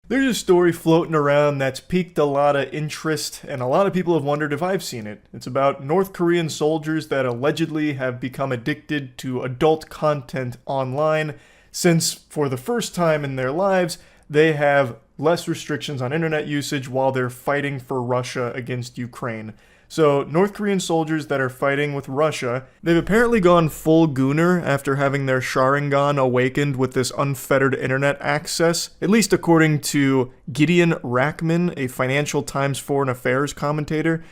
There's a story floating around that's piqued a lot of interest, and a lot of people have wondered if I've seen it. It's about North Korean soldiers that allegedly have become addicted to adult content online, since for the first time in their lives, they have less restrictions on internet usage while they're fighting for Russia against Ukraine. So, North Korean soldiers that are fighting with Russia, they've apparently gone full gooner after having their Sharingan awakened with this unfettered internet access, at least according to Gideon Rackman, a Financial Times Foreign Affairs commentator.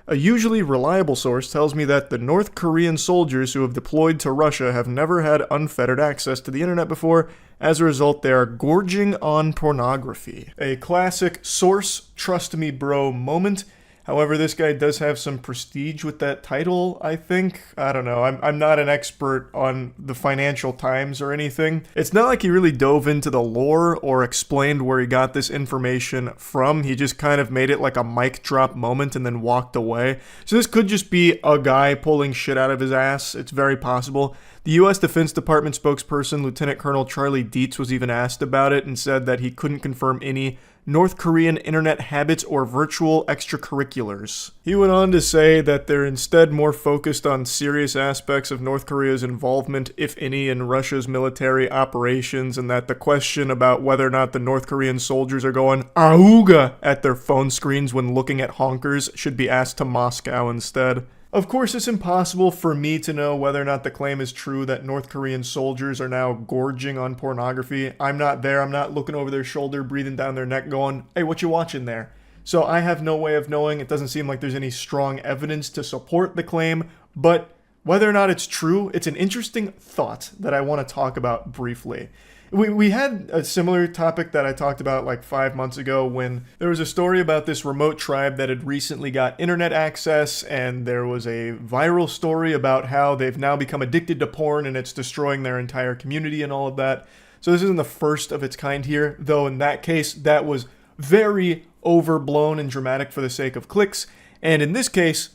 A usually reliable source tells me that the North Korean soldiers who have deployed to Russia have never had unfettered access to the internet before. As a result, they are gorging on pornography. A classic source, trust me bro moment. However, this guy does have some prestige with that title, I think. I don't know. I'm not an expert on the Financial Times or anything. It's not like he really dove into the lore or explained where he got this information from. He just kind of made it like a mic drop moment and then walked away. So this could just be a guy pulling shit out of his ass. It's very possible. The U.S. Defense Department spokesperson, Lieutenant Colonel Charlie Dietz, was even asked about it and said that he couldn't confirm any North Korean internet habits or virtual extracurriculars. He went on to say that they're instead more focused on serious aspects of North Korea's involvement, if any, in Russia's military operations, and that the question about whether or not the North Korean soldiers are going auga at their phone screens when looking at honkers should be asked to Moscow instead. Of course, it's impossible for me to know whether or not the claim is true that North Korean soldiers are now gorging on pornography. I'm not there. I'm not looking over their shoulder, breathing down their neck, going, hey, what you watching there? So I have no way of knowing. It doesn't seem like there's any strong evidence to support the claim, but whether or not it's true, it's an interesting thought that I want to talk about briefly. We had a similar topic that I talked about like 5 months ago when there was a story about this remote tribe that had recently got internet access, and there was a viral story about how they've now become addicted to porn and it's destroying their entire community and all of that. So this isn't the first of its kind here, though in that case that was very overblown and dramatic for the sake of clicks. And in this case,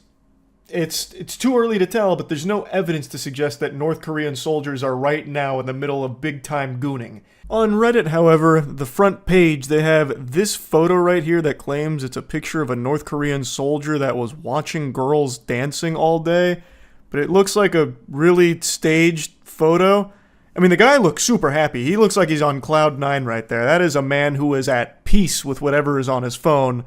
it's too early to tell, but there's no evidence to suggest that North Korean soldiers are right now in the middle of big-time gooning. On Reddit, however, the front page, they have this photo right here that claims it's a picture of a North Korean soldier that was watching girls dancing all day, but it looks like a really staged photo. I mean, the guy looks super happy. He looks like he's on cloud nine right there. That is a man who is at peace with whatever is on his phone.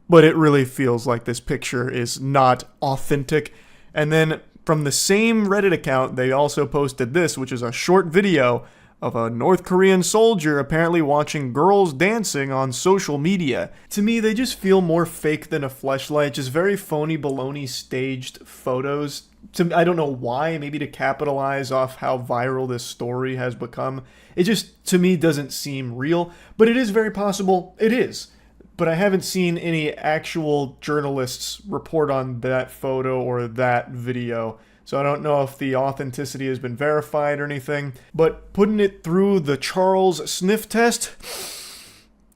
But it really feels like this picture is not authentic. And then from the same Reddit account, they also posted this, which is a short video of a North Korean soldier apparently watching girls dancing on social media. To me, they just feel more fake than a fleshlight, just very phony baloney staged photos. I don't know why, maybe to capitalize off how viral this story has become. It just, to me, doesn't seem real, but it is very possible it is. But I haven't seen any actual journalists report on that photo or that video, so I don't know if the authenticity has been verified or anything. But putting it through the Charles sniff test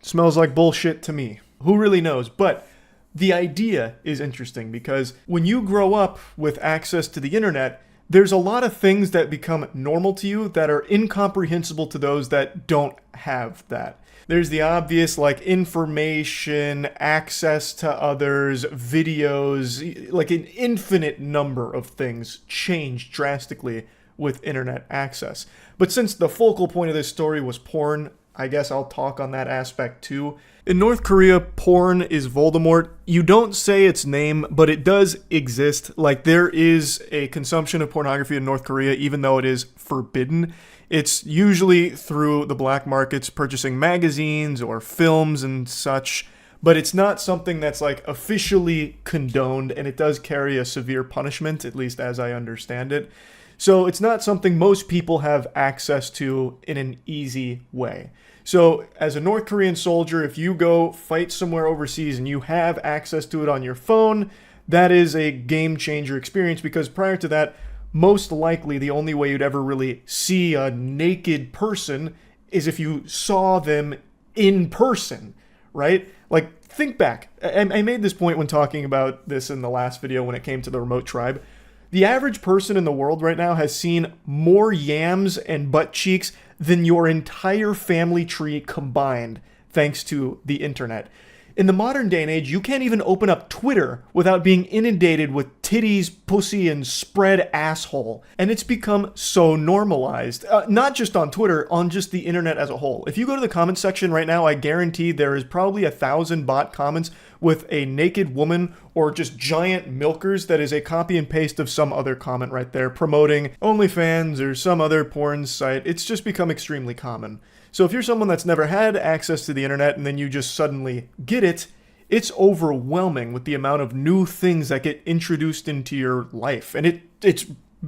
smells like bullshit to me. Who really knows? But the idea is interesting because when you grow up with access to the internet, there's a lot of things that become normal to you that are incomprehensible to those that don't have that. There's the obvious, like, information, access to others, videos, like an infinite number of things change drastically with internet access. But since the focal point of this story was porn, I guess I'll talk on that aspect too. In North Korea, porn is Voldemort. You don't say its name, but it does exist. Like, there is a consumption of pornography in North Korea, even though it is forbidden. It's usually through the black markets, purchasing magazines or films and such, but it's not something that's like officially condoned, and it does carry a severe punishment, at least as I understand it. So it's not something most people have access to in an easy way. So as a North Korean soldier, if you go fight somewhere overseas and you have access to it on your phone, that is a game changer experience, because prior to that, most likely the only way you'd ever really see a naked person is if you saw them in person, right? Like, think back. I made this point when talking about this in the last video when it came to the remote tribe. The average person in the world right now has seen more yams and butt cheeks than your entire family tree combined. thanks to the internet. In the modern day and age, you can't even open up Twitter without being inundated with titties, pussy, and spread asshole. And it's become so normalized. Not just on Twitter, on just the internet as a whole. If you go to the comment section right now, I guarantee there is probably 1,000 bot comments with a naked woman or just giant milkers that is a copy and paste of some other comment right there promoting OnlyFans or some other porn site. It's just become extremely common. So if you're someone that's never had access to the internet and then you just suddenly get it, it's overwhelming with the amount of new things that get introduced into your life. And it's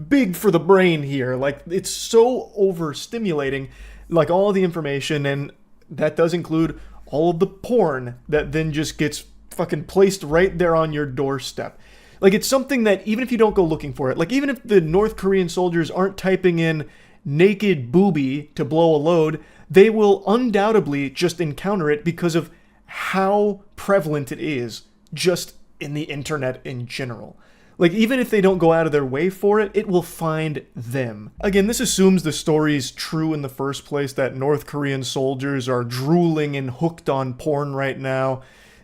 big for the brain here. Like, it's so overstimulating, like all the information, and that does include all of the porn that then just gets fucking placed right there on your doorstep. Like, it's something that even if you don't go looking for it, like even if the North Korean soldiers aren't typing in naked booby to blow a load, they will undoubtedly just encounter it because of how prevalent it is just in the internet in general. Like, even if they don't go out of their way for it, it will find them. Again, this assumes the story's true in the first place, that North Korean soldiers are drooling and hooked on porn right now.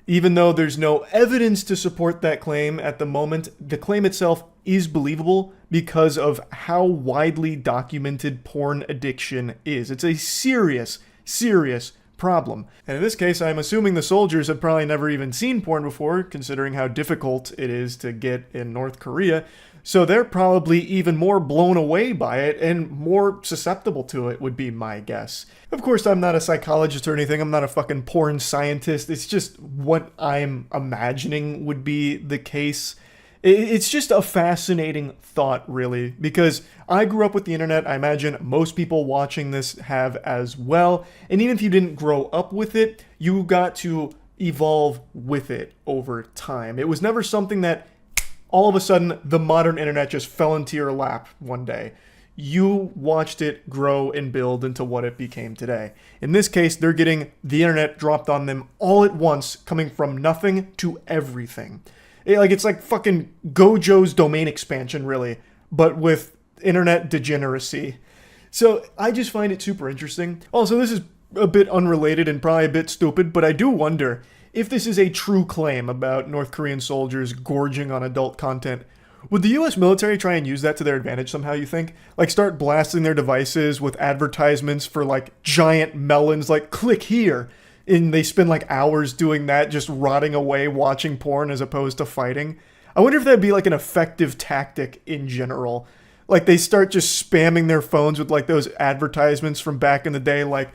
Even though there's no evidence to support that claim at the moment, the claim itself is believable because of how widely documented porn addiction is. It's a serious, serious problem. And in this case, I'm assuming the soldiers have probably never even seen porn before, considering how difficult it is to get in North Korea. So they're probably even more blown away by it and more susceptible to it, would be my guess. Of course, I'm not a psychologist or anything. I'm not a fucking porn scientist. It's just what I'm imagining would be the case. It's just a fascinating thought, really, because I grew up with the internet. I imagine most people watching this have as well. And even if you didn't grow up with it, you got to evolve with it over time. It was never something that all of a sudden the modern internet just fell into your lap one day. You watched it grow and build into what it became today. In this case, they're getting the internet dropped on them all at once, coming from nothing to everything. It's like fucking Gojo's domain expansion, really, but with internet degeneracy. So I just find it super interesting. Also, this is a bit unrelated and probably a bit stupid, but I do wonder if this is a true claim about North Korean soldiers gorging on adult content. Would the US military try and use that to their advantage somehow, you think? Like, start blasting their devices with advertisements for, like, giant melons, like, click here. And they spend, like, hours doing that, just rotting away watching porn as opposed to fighting. I wonder if that'd be, like, an effective tactic in general. Like, they start just spamming their phones with, like, those advertisements from back in the day, like,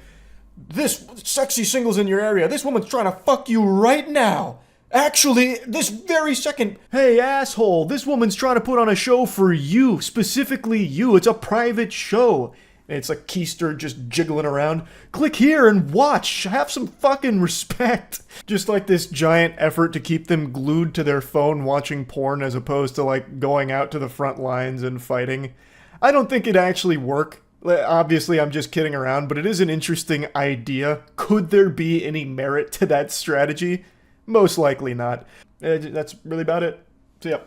this sexy singles in your area, this woman's trying to fuck you right now. Actually, this very second. Hey, asshole, this woman's trying to put on a show for you, specifically you. It's a private show. And it's like Keister just jiggling around. Click here and watch. Have some fucking respect. Just like this giant effort to keep them glued to their phone watching porn as opposed to, like, going out to the front lines and fighting. I don't think it'd actually work. Obviously, I'm just kidding around, but it is an interesting idea. Could there be any merit to that strategy? Most likely not. That's really about it. So, yeah.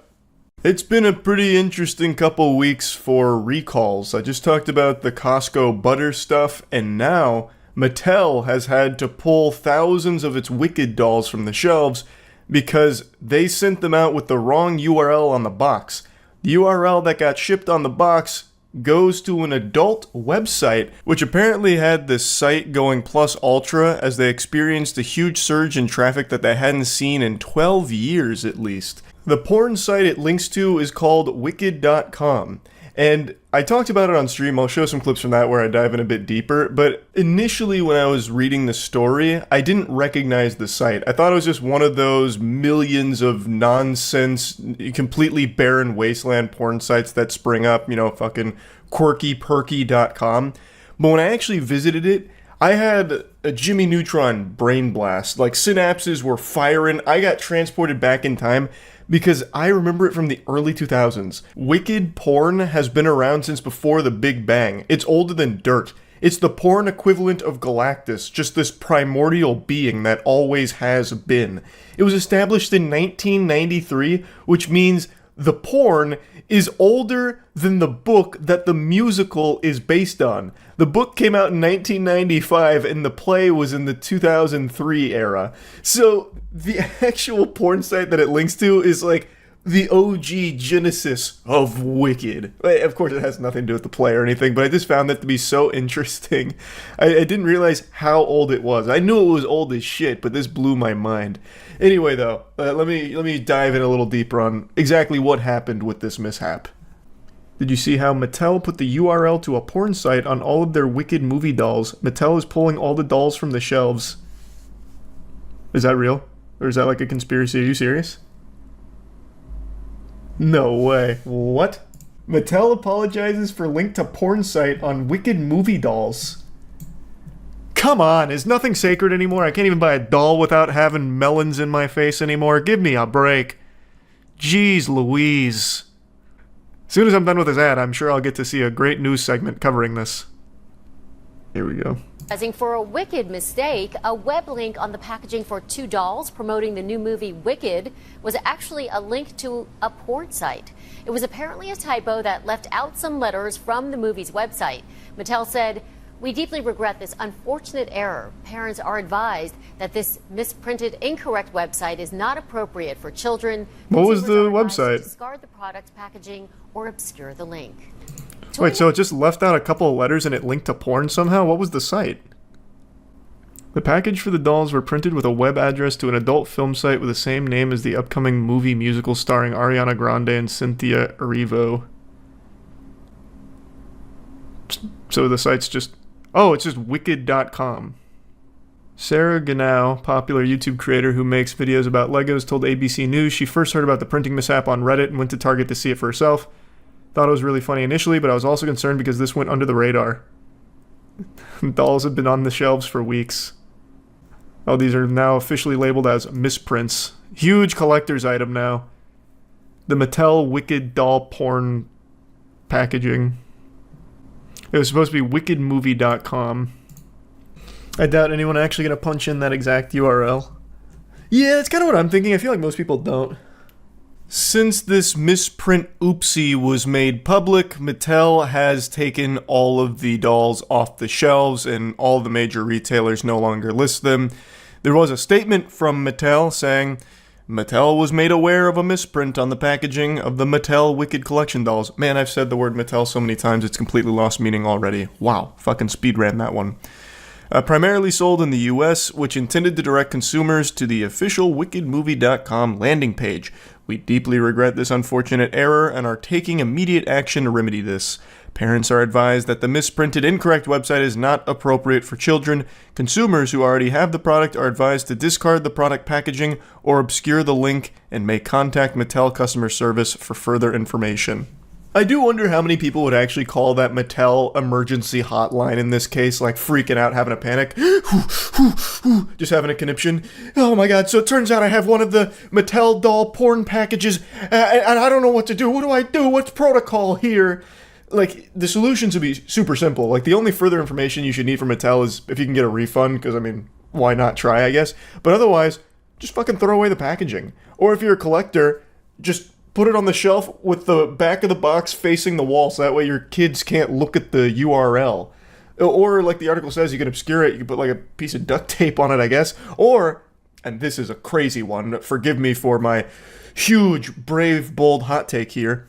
It's been a pretty interesting couple weeks for recalls. I just talked about the Costco butter stuff, and now Mattel has had to pull thousands of its Wicked dolls from the shelves because they sent them out with the wrong URL on the box. The URL that got shipped on the box goes to an adult website, which apparently had this site going plus ultra as they experienced a huge surge in traffic that they hadn't seen in 12 years at least. The porn site it links to is called wicked.com. And I talked about it on stream. I'll show some clips from that where I dive in a bit deeper. But initially when I was reading the story, I didn't recognize the site. I thought it was just one of those millions of nonsense, completely barren wasteland porn sites that spring up, fucking quirkyperky.com. But when I actually visited it, I had a Jimmy Neutron brain blast. Like, synapses were firing. I got transported back in time because I remember it from the early 2000s. Wicked porn has been around since before the Big Bang. It's older than dirt. It's the porn equivalent of Galactus, just this primordial being that always has been. It was established in 1993, which means the porn is older than the book that the musical is based on. The book came out in 1995 and the play was in the 2003 era. So the actual porn site that it links to is like the OG genesis of Wicked. Of course, it has nothing to do with the play or anything, but I just found that to be so interesting. I didn't realize how old it was. I knew it was old as shit, but this blew my mind. Anyway, though, let me dive in a little deeper on exactly what happened with this mishap. Did you see how Mattel put the URL to a porn site on all of their Wicked movie dolls? Mattel is pulling all the dolls from the shelves. Is that real? Or is that like a conspiracy? Are you serious? No way. What? Mattel apologizes for link to porn site on Wicked movie dolls. Come on, is nothing sacred anymore? I can't even buy a doll without having melons in my face anymore. Give me a break. Jeez Louise. As soon as I'm done with this ad, I'm sure I'll get to see a great news segment covering this. Here we go. For a Wicked mistake, a web link on the packaging for 2 dolls promoting the new movie Wicked was actually a link to a porn site. It was apparently a typo that left out some letters from the movie's website. Mattel said, "We deeply regret this unfortunate error. Parents are advised that this misprinted, incorrect website is not appropriate for children." What was the Consumers are advised website? to discard the product's packaging or obscure the link. Wait, so it just left out a couple of letters and it linked to porn somehow? What was the site? The package for the dolls were printed with a web address to an adult film site with the same name as the upcoming movie musical starring Ariana Grande and Cynthia Erivo. So the site's just... Oh, it's just wicked.com. Sarah Ganau, popular YouTube creator who makes videos about Legos, told ABC News she first heard about the printing mishap on Reddit and went to Target to see it for herself. Thought it was really funny initially, but I was also concerned because this went under the radar. Dolls have been on the shelves for weeks. Oh, these are now officially labeled as misprints. Huge collector's item now. The Mattel Wicked doll porn packaging. It was supposed to be wickedmovie.com. I doubt anyone actually going to punch in that exact URL. Yeah, that's kind of what I'm thinking. I feel like most people don't. Since this misprint oopsie was made public, Mattel has taken all of the dolls off the shelves and all the major retailers no longer list them. There was a statement from Mattel saying, Mattel was made aware of a misprint on the packaging of the Mattel Wicked Collection dolls. Man, I've said the word Mattel so many times it's completely lost meaning already. Wow, fucking speed ran that one. Primarily sold in the US, which intended to direct consumers to the official wickedmovie.com landing page. We deeply regret this unfortunate error and are taking immediate action to remedy this. Parents are advised that the misprinted incorrect website is not appropriate for children. Consumers who already have the product are advised to discard the product packaging or obscure the link and may contact Mattel customer service for further information. I do wonder how many people would actually call that Mattel emergency hotline in this case, like freaking out, having a panic, just having a conniption. Oh my god, so it turns out I have one of the Mattel doll porn packages, and I don't know what to do. What do I do? What's protocol here? Like, the solutions would be super simple. Like, the only further information you should need from Mattel is if you can get a refund, because, I mean, why not try, I guess? But otherwise, just fucking throw away the packaging. Or if you're a collector, just put it on the shelf with the back of the box facing the wall, so that way your kids can't look at the URL. Or, like the article says, you can obscure it, you can put like a piece of duct tape on it, I guess. Or, and this is a crazy one, forgive me for my huge, brave, bold hot take here,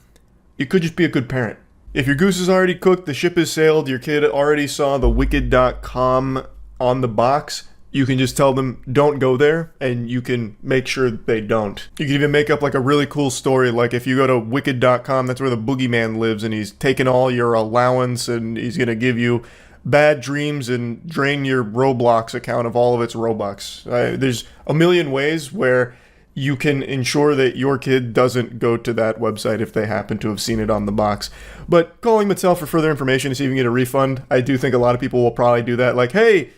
you could just be a good parent. If your goose is already cooked, the ship has sailed, your kid already saw the wicked.com on the box, you can just tell them, don't go there, and you can make sure that they don't. You can even make up like a really cool story, like if you go to wicked.com, that's where the boogeyman lives, and he's taking all your allowance, and he's gonna give you bad dreams and drain your Roblox account of all of its Robux. There's a million ways where you can ensure that your kid doesn't go to that website if they happen to have seen it on the box. But calling Mattel for further information to see if you can get a refund, I do think a lot of people will probably do that. Like, hey,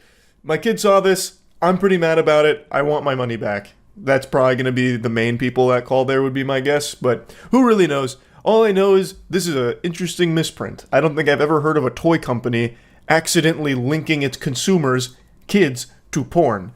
my kid saw this, I'm pretty mad about it, I want my money back. That's probably going to be the main people that call there would be my guess, but who really knows? All I know is this is an interesting misprint. I don't think I've ever heard of a toy company accidentally linking its consumers, kids, to porn.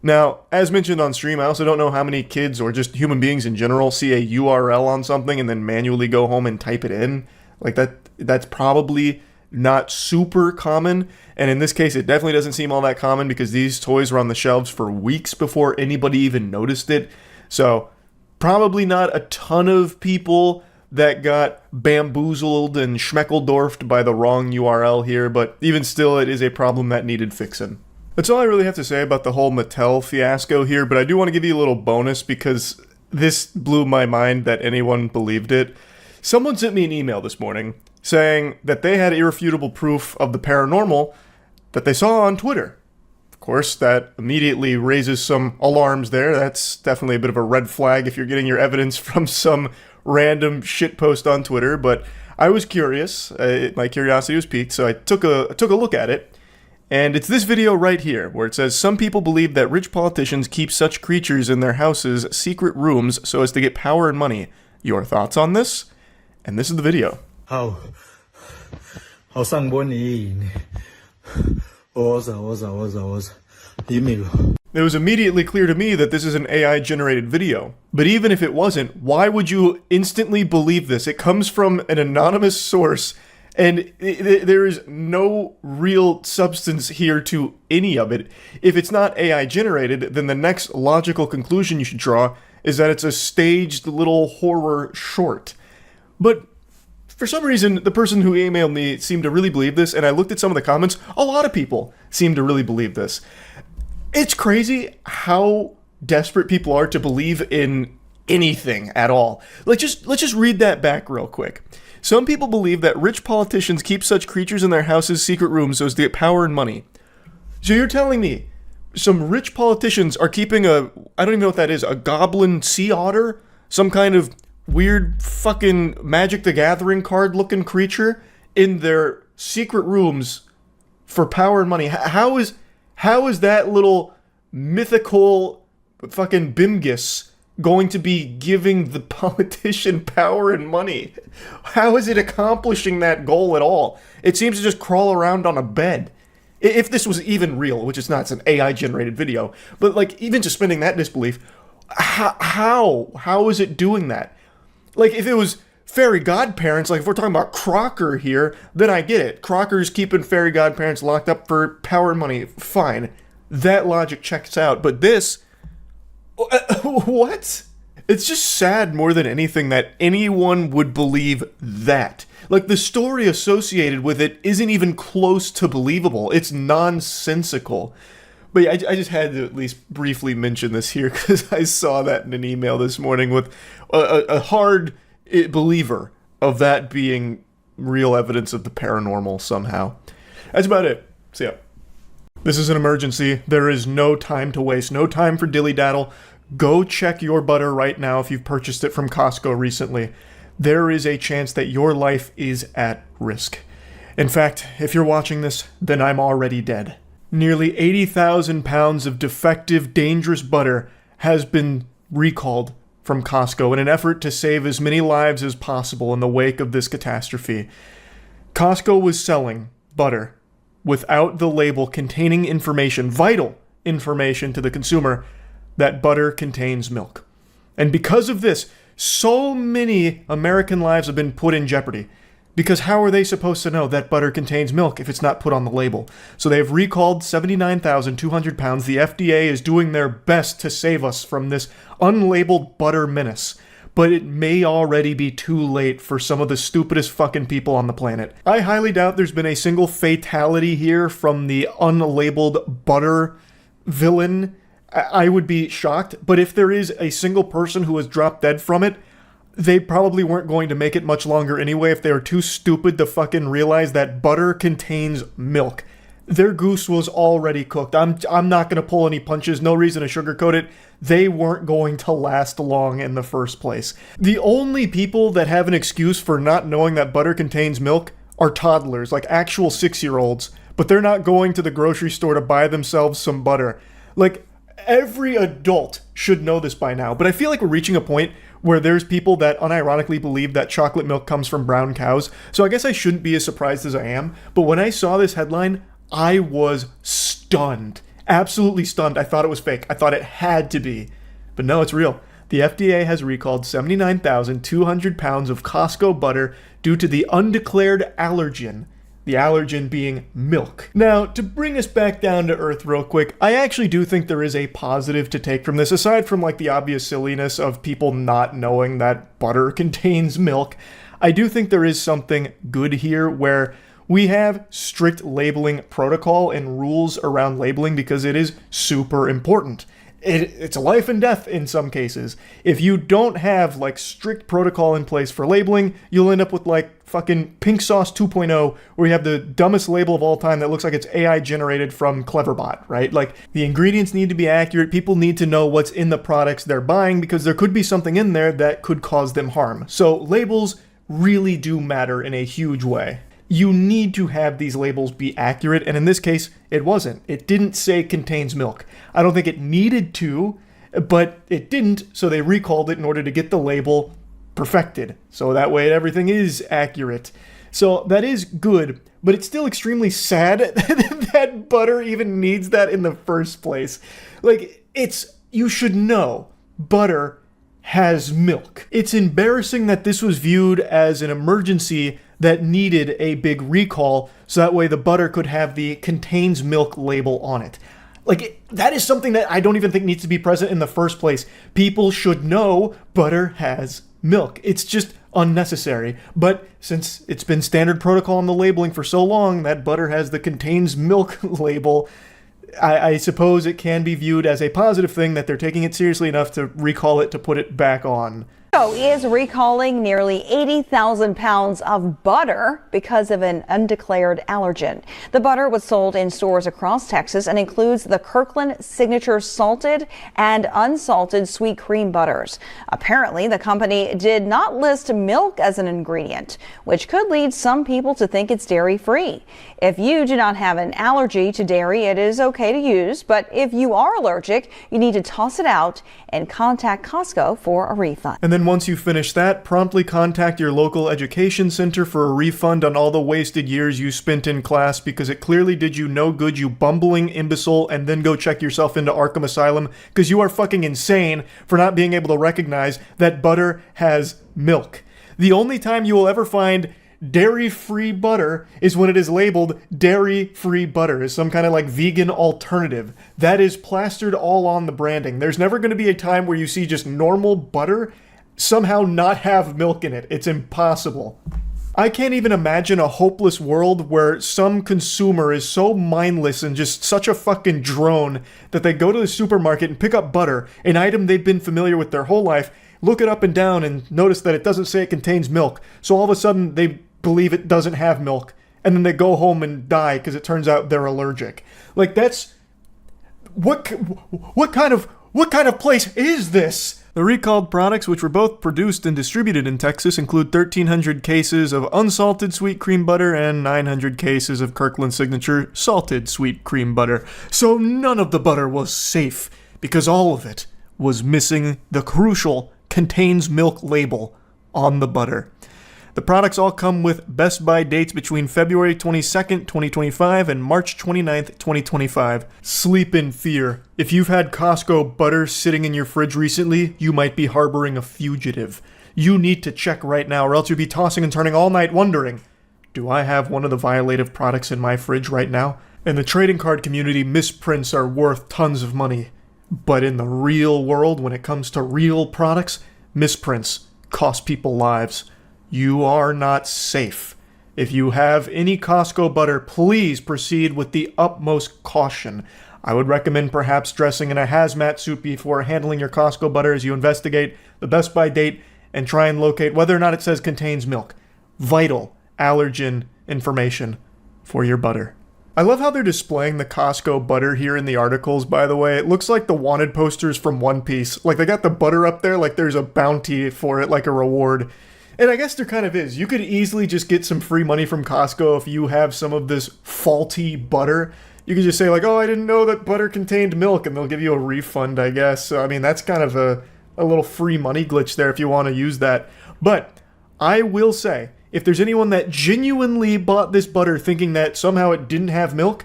Now, as mentioned on stream, I also don't know how many kids or just human beings in general see a URL on something and then manually go home and type it in. Like that's probably not super common. And in this case, it definitely doesn't seem all that common because these toys were on the shelves for weeks before anybody even noticed it. So probably not a ton of people that got bamboozled and schmeckledorfed by the wrong URL here, but even still, it is a problem that needed fixing. That's all I really have to say about the whole Mattel fiasco here, but I do want to give you a little bonus because this blew my mind that anyone believed it. Someone sent me an email this morning saying that they had irrefutable proof of the paranormal that they saw on Twitter. Of course, that immediately raises some alarms there. That's definitely a bit of a red flag if you're getting your evidence from some random shitpost on Twitter, but I was curious. My curiosity was piqued, so I took a look at it. And it's this video right here, where it says, some people believe that rich politicians keep such creatures in their houses' secret rooms so as to get power and money. Your thoughts on this? And this is the video. It was immediately clear to me that this is an AI-generated video. But even if it wasn't, why would you instantly believe this? It comes from an anonymous source, and there is no real substance here to any of it. If it's not AI-generated, then the next logical conclusion you should draw is that it's a staged little horror short. But for some reason, the person who emailed me seemed to really believe this, and I looked at some of the comments. A lot of people seem to really believe this. It's crazy how desperate people are to believe in anything at all. Let's just read that back real quick. Some people believe that rich politicians keep such creatures in their houses' secret rooms so as to get power and money. So you're telling me some rich politicians are keeping I don't even know what that is, a goblin sea otter? Some kind of weird fucking Magic the Gathering card looking creature in their secret rooms for power and money. How is that little mythical fucking Bimgus going to be giving the politician power and money? How is it accomplishing that goal at all? It seems to just crawl around on a bed. If this was even real, which it's not, it's an AI generated video, but like even suspending that disbelief, how is it doing that? Like if it was fairy godparents, like if we're talking about Crocker here, then I get it. Crocker's keeping fairy godparents locked up for power and money. Fine. That logic checks out. But this, what? It's just sad more than anything that anyone would believe that. Like the story associated with it isn't even close to believable. It's nonsensical. But yeah, I just had to at least briefly mention this here because I saw that in an email this morning with a hard believer of that being real evidence of the paranormal somehow. That's about it. So yeah. This is an emergency. There is no time to waste. No time for dilly-daddle. Go check your butter right now if you've purchased it from Costco recently. There is a chance that your life is at risk. In fact, if you're watching this, then I'm already dead. Nearly 80,000 pounds of defective, dangerous butter has been recalled from Costco in an effort to save as many lives as possible in the wake of this catastrophe. Costco was selling butter without the label containing information, vital information to the consumer, that butter contains milk. And because of this, so many American lives have been put in jeopardy. Because how are they supposed to know that butter contains milk if it's not put on the label? So they've recalled 79,200 pounds. The FDA is doing their best to save us from this unlabeled butter menace. But it may already be too late for some of the stupidest fucking people on the planet. I highly doubt there's been a single fatality here from the unlabeled butter villain. I would be shocked. But if there is a single person who has dropped dead from it, they probably weren't going to make it much longer anyway if they were too stupid to fucking realize that butter contains milk. Their goose was already cooked. I'm not going to pull any punches. No reason to sugarcoat it. They weren't going to last long in the first place. The only people that have an excuse for not knowing that butter contains milk are toddlers, like actual 6-year-olds. But they're not going to the grocery store to buy themselves some butter. Like, every adult should know this by now. But I feel like we're reaching a point where there's people that unironically believe that chocolate milk comes from brown cows. So I guess I shouldn't be as surprised as I am. But when I saw this headline, I was stunned Absolutely stunned. I thought it was fake. I thought it had to be. But no, it's real. The FDA has recalled 79,200 pounds of Costco butter due to the undeclared allergen. The allergen being milk. Now, to bring us back down to earth real quick, I actually do think there is a positive to take from this, aside from like the obvious silliness of people not knowing that butter contains milk. I do think there is something good here where we have strict labeling protocol and rules around labeling because it is super important. It's a life and death in some cases. If you don't have like strict protocol in place for labeling, you'll end up with like fucking Pink Sauce 2.0, where you have the dumbest label of all time that looks like it's AI generated from Cleverbot, right? Like, the ingredients need to be accurate. People need to know what's in the products they're buying because there could be something in there that could cause them harm. So labels really do matter in a huge way. You need to have these labels be accurate, and in this case, it wasn't. It didn't say contains milk. I don't think it needed to, but it didn't, so they recalled it in order to get the label perfected. So that way everything is accurate. So that is good, but it's still extremely sad that butter even needs that in the first place. Like, you should know, butter has milk. It's embarrassing that this was viewed as an emergency that needed a big recall, so that way the butter could have the contains milk label on it. Like, that is something that I don't even think needs to be present in the first place. People should know butter has milk. It's just unnecessary. But since it's been standard protocol on the labeling for so long that butter has the contains milk label, I suppose it can be viewed as a positive thing that they're taking it seriously enough to recall it to put it back on. Costco is recalling nearly 80,000 pounds of butter because of an undeclared allergen. The butter was sold in stores across Texas and includes the Kirkland Signature salted and unsalted sweet cream butters. Apparently, the company did not list milk as an ingredient, which could lead some people to think it's dairy-free. If you do not have an allergy to dairy, it is okay to use, but if you are allergic, you need to toss it out and contact Costco for a refund. And then once you finish that, promptly contact your local education center for a refund on all the wasted years you spent in class, because it clearly did you no good, you bumbling imbecile, and then go check yourself into Arkham Asylum, because you are fucking insane for not being able to recognize that butter has milk. The only time you will ever find dairy-free butter is when it is labeled dairy-free butter, as some kind of like vegan alternative. That is plastered all on the branding. There's never going to be a time where you see just normal butter somehow not have milk in it. It's impossible. I can't even imagine a hopeless world where some consumer is so mindless and just such a fucking drone that they go to the supermarket and pick up butter, an item they've been familiar with their whole life, look it up and down and notice that it doesn't say it contains milk. So all of a sudden they believe it doesn't have milk, and then they go home and die because it turns out they're allergic. Like, that's what kind of place is this? The recalled products, which were both produced and distributed in Texas, include 1,300 cases of unsalted sweet cream butter and 900 cases of Kirkland Signature salted sweet cream butter. So none of the butter was safe, because all of it was missing the crucial contains milk label on the butter. The products all come with Best Buy dates between February 22nd, 2025 and March 29th, 2025. Sleep in fear. If you've had Costco butter sitting in your fridge recently, you might be harboring a fugitive. You need to check right now, or else you'll be tossing and turning all night wondering, do I have one of the violative products in my fridge right now? In the trading card community, misprints are worth tons of money. But in the real world, when it comes to real products, misprints cost people lives. You are not safe. If you have any Costco butter, please proceed with the utmost caution. I would recommend perhaps dressing in a hazmat suit before handling your Costco butter as you investigate the Best Buy date and try and locate whether or not it says contains milk. Vital allergen information for your butter. I love how they're displaying the Costco butter here in the articles, by the way. It looks like the wanted posters from One Piece. Like, they got the butter up there like there's a bounty for it, like a reward. And I guess there kind of is. You could easily just get some free money from Costco if you have some of this faulty butter. You could just say like, oh, I didn't know that butter contained milk, and they'll give you a refund, I guess. So, I mean, that's kind of a little free money glitch there if you want to use that. But I will say, if there's anyone that genuinely bought this butter thinking that somehow it didn't have milk,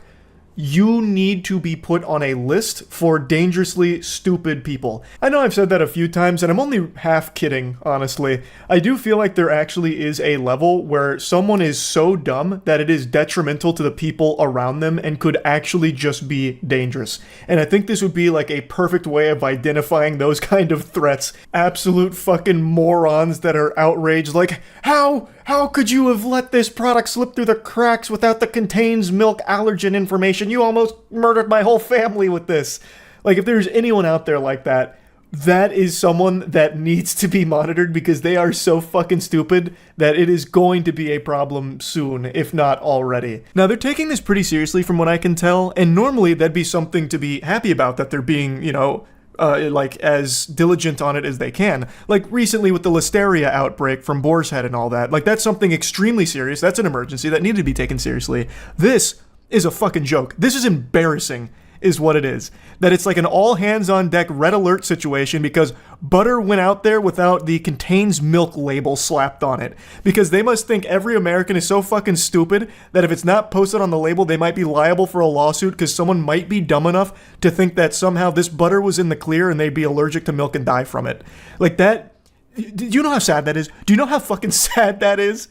you need to be put on a list for dangerously stupid people. I know I've said that a few times, and I'm only half kidding, honestly. I do feel like there actually is a level where someone is so dumb that it is detrimental to the people around them and could actually just be dangerous. And I think this would be like a perfect way of identifying those kind of threats. Absolute fucking morons that are outraged, like, how could you have let this product slip through the cracks without the contains milk allergen information? You almost murdered my whole family with this. Like, if there's anyone out there like that, that is someone that needs to be monitored because they are so fucking stupid that it is going to be a problem soon, if not already. Now, they're taking this pretty seriously from what I can tell, and normally that'd be something to be happy about, that they're being, like as diligent on it as they can. Like recently with the listeria outbreak from Boar's Head and all that. Like that's something extremely serious. That's an emergency that needed to be taken seriously. This is a fucking joke. This is embarrassing, is what it is. That it's like an all hands on deck red alert situation because butter went out there without the contains milk label slapped on it. Because they must think every American is so fucking stupid that if it's not posted on the label, they might be liable for a lawsuit because someone might be dumb enough to think that somehow this butter was in the clear and they'd be allergic to milk and die from it. Like that, do you know how sad that is? Do you know how fucking sad that is?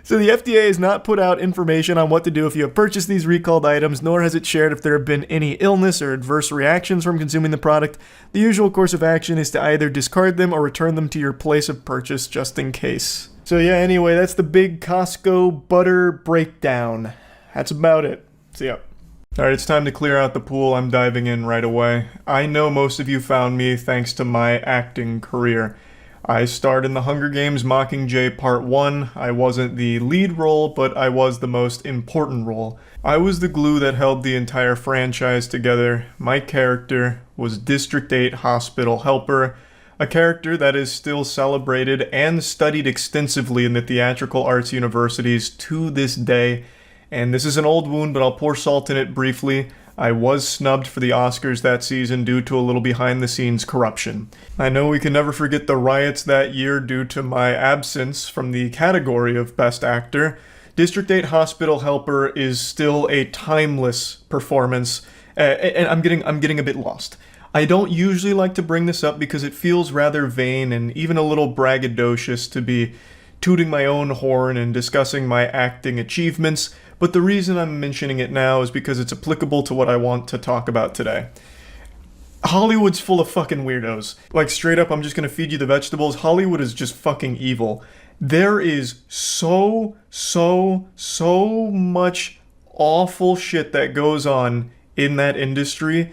So the FDA has not put out information on what to do if you have purchased these recalled items, nor has it shared if there have been any illness or adverse reactions from consuming the product. The usual course of action is to either discard them or return them to your place of purchase just in case. So yeah, anyway, that's the big Costco butter breakdown. That's about it. See ya. Alright, it's time to clear out the pool. I'm diving in right away. I know most of you found me thanks to my acting career. I starred in The Hunger Games Mockingjay Part 1. I wasn't the lead role, but I was the most important role. I was the glue that held the entire franchise together. My character was District 8 Hospital Helper, a character that is still celebrated and studied extensively in the theatrical arts universities to this day. And this is an old wound, but I'll pour salt in it briefly. I was snubbed for the Oscars that season due to a little behind-the-scenes corruption. I know we can never forget the riots that year due to my absence from the category of Best Actor. District 8 Hospital Helper is still a timeless performance, and I'm getting a bit lost. I don't usually like to bring this up because it feels rather vain and even a little braggadocious to be tooting my own horn and discussing my acting achievements, but the reason I'm mentioning it now is because it's applicable to what I want to talk about today. Hollywood's full of fucking weirdos. Like, straight up, I'm just gonna feed you the vegetables. Hollywood is just fucking evil. There is so much awful shit that goes on in that industry.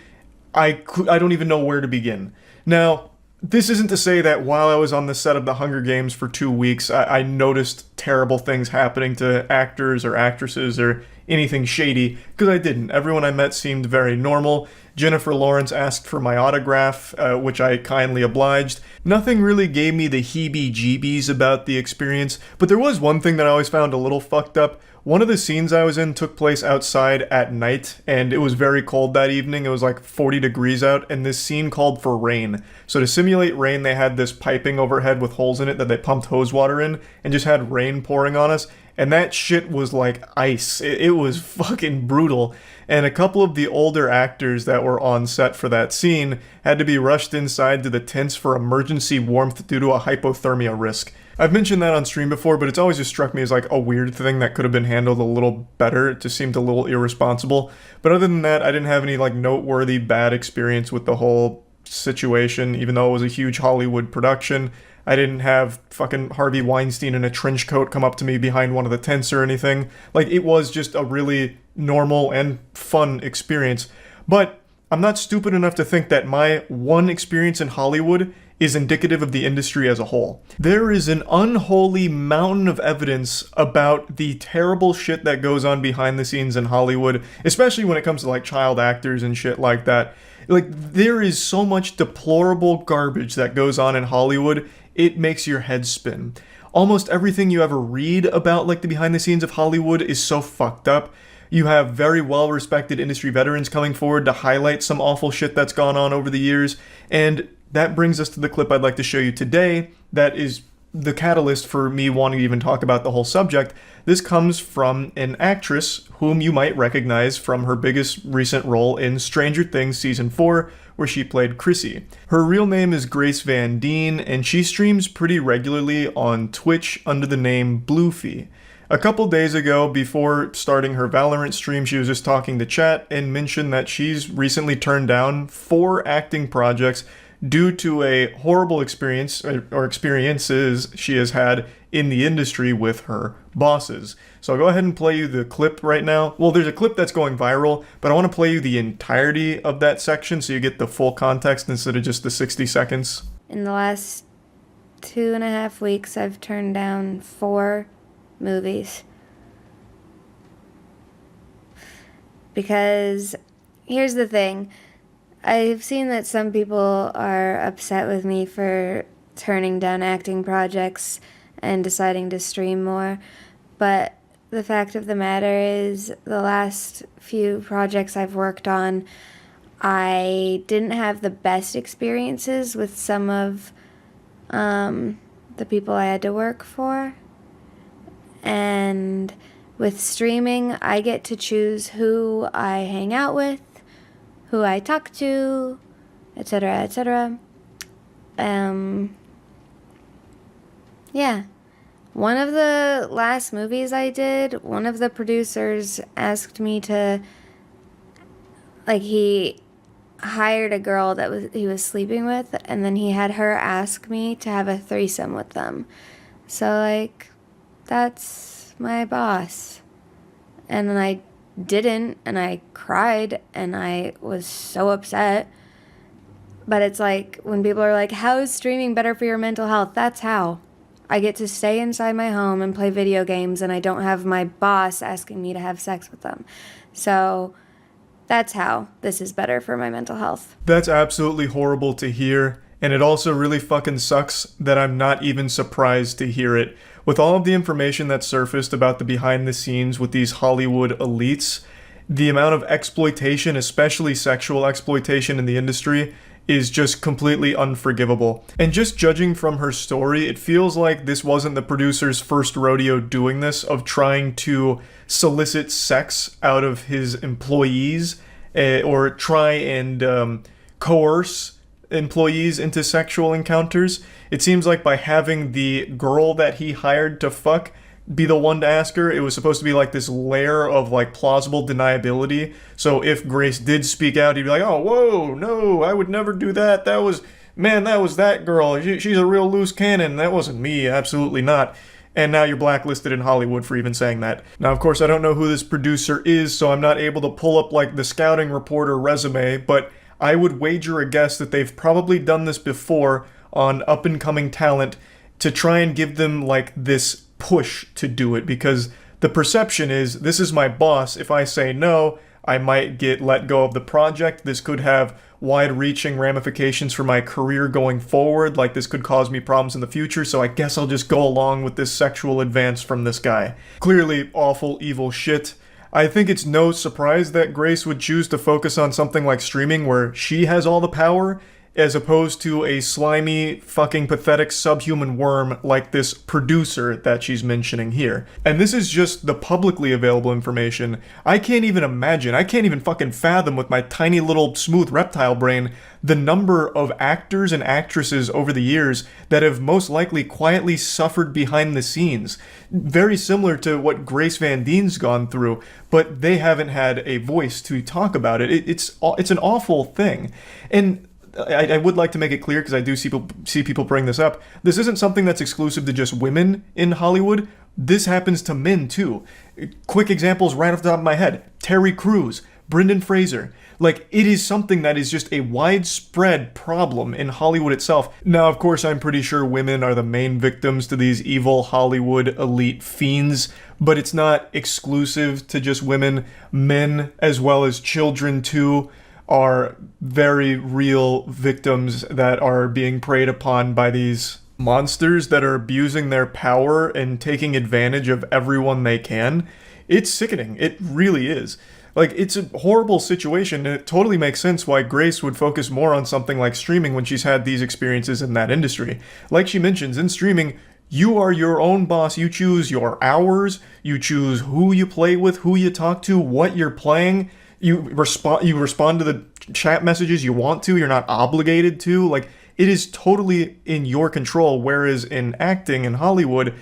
I don't even know where to begin. Now, this isn't to say that while I was on the set of The Hunger Games for 2 weeks, I noticed terrible things happening to actors or actresses or anything shady, because I didn't. Everyone I met seemed very normal. Jennifer Lawrence asked for my autograph, which I kindly obliged. Nothing really gave me the heebie-jeebies about the experience, but there was one thing that I always found a little fucked up. One of the scenes I was in took place outside at night, and it was very cold that evening. It was like 40 degrees out, and this scene called for rain. So to simulate rain, they had this piping overhead with holes in it that they pumped hose water in, and just had rain pouring on us. And that shit was like ice. It was fucking brutal. And a couple of the older actors that were on set for that scene had to be rushed inside to the tents for emergency warmth due to a hypothermia risk. I've mentioned that on stream before, but it's always just struck me as like a weird thing that could have been handled a little better. It just seemed a little irresponsible. But other than that, I didn't have any like noteworthy bad experience with the whole situation, even though it was a huge Hollywood production. I didn't have fucking Harvey Weinstein in a trench coat come up to me behind one of the tents or anything. Like, it was just a really normal and fun experience. But I'm not stupid enough to think that my one experience in Hollywood is indicative of the industry as a whole. There is an unholy mountain of evidence about the terrible shit that goes on behind the scenes in Hollywood, especially when it comes to like child actors and shit like that. Like, there is so much deplorable garbage that goes on in Hollywood, it makes your head spin. Almost everything you ever read about like the behind the scenes of Hollywood is so fucked up. You have very well-respected industry veterans coming forward to highlight some awful shit that's gone on over the years, and that brings us to the clip I'd like to show you today that is the catalyst for me wanting to even talk about the whole subject. This comes from an actress whom you might recognize from her biggest recent role in Stranger Things Season 4, where she played Chrissy. Her real name is Grace Van Dien, and she streams pretty regularly on Twitch under the name Bluefy. A couple days ago, before starting her Valorant stream, she was just talking to chat and mentioned that she's recently turned down 4 acting projects due to a horrible experience or experiences she has had in the industry with her bosses. So I'll go ahead and play you the clip right now. Well, there's a clip that's going viral, but I want to play you the entirety of that section so you get the full context instead of just the 60 seconds. In the last 2.5 weeks, I've turned down 4 movies. Because here's the thing. I've seen that some people are upset with me for turning down acting projects and deciding to stream more, but the fact of the matter is the last few projects I've worked on, I didn't have the best experiences with some of the people I had to work for. And with streaming, I get to choose who I hang out with, who I talk to, etc., etc. Yeah. One of the last movies I did, one of the producers asked me to, he hired a girl that he was sleeping with, and then he had her ask me to have a threesome with them. So, that's my boss. And then I didn't, and I cried, and I was so upset. But it's when people are like, how is streaming better for your mental health? That's how. I get to stay inside my home and play video games, and I don't have my boss asking me to have sex with them. So that's how this is better for my mental health. That's absolutely horrible to hear, and it also really fucking sucks that I'm not even surprised to hear it. With all of the information that's surfaced about the behind the scenes with these Hollywood elites, the amount of exploitation, especially sexual exploitation in the industry, is just completely unforgivable. And just judging from her story, it feels like this wasn't the producer's first rodeo doing this, of trying to solicit sex out of his employees, or try and coerce employees into sexual encounters. It seems like by having the girl that he hired to fuck be the one to ask her, it was supposed to be this layer of plausible deniability. So if Grace did speak out, he'd be like, oh, whoa, no, I would never do that. That was that girl. She's a real loose cannon. That wasn't me. Absolutely not. And now you're blacklisted in Hollywood for even saying that. Now, of course, I don't know who this producer is, so I'm not able to pull up the scouting report or resume, but I would wager a guess that they've probably done this before on up-and-coming talent to try and give them this push to do it, because the perception is, this is my boss. If I say no, I might get let go of the project. This could have wide-reaching ramifications for my career going forward. This could cause me problems in the future, so I guess I'll just go along with this sexual advance from this guy. Clearly awful, evil shit. I think it's no surprise that Grace would choose to focus on something like streaming, where she has all the power, as opposed to a slimy, fucking pathetic subhuman worm like this producer that she's mentioning here. And this is just the publicly available information. I can't even imagine, I can't even fucking fathom with my tiny little smooth reptile brain the number of actors and actresses over the years that have most likely quietly suffered behind the scenes. Very similar to what Grace Van Dien's gone through, but they haven't had a voice to talk about it. It's an awful thing. And I would like to make it clear, because I do see people bring this up. This isn't something that's exclusive to just women in Hollywood. This happens to men too. Quick examples right off the top of my head. Terry Crews, Brendan Fraser. It is something that is just a widespread problem in Hollywood itself. Now, of course, I'm pretty sure women are the main victims to these evil Hollywood elite fiends, but it's not exclusive to just women. Men, as well as children too, are very real victims that are being preyed upon by these monsters that are abusing their power and taking advantage of everyone they can. It's sickening. It really is. It's a horrible situation, and it totally makes sense why Grace would focus more on something like streaming when she's had these experiences in that industry. Like she mentions, in streaming, You are your own boss. You choose your hours. You choose who you play with, who you talk to, what you're playing. You respond to the chat messages you want to. You're not obligated to. Like, it is totally in your control. Whereas in acting in Hollywood,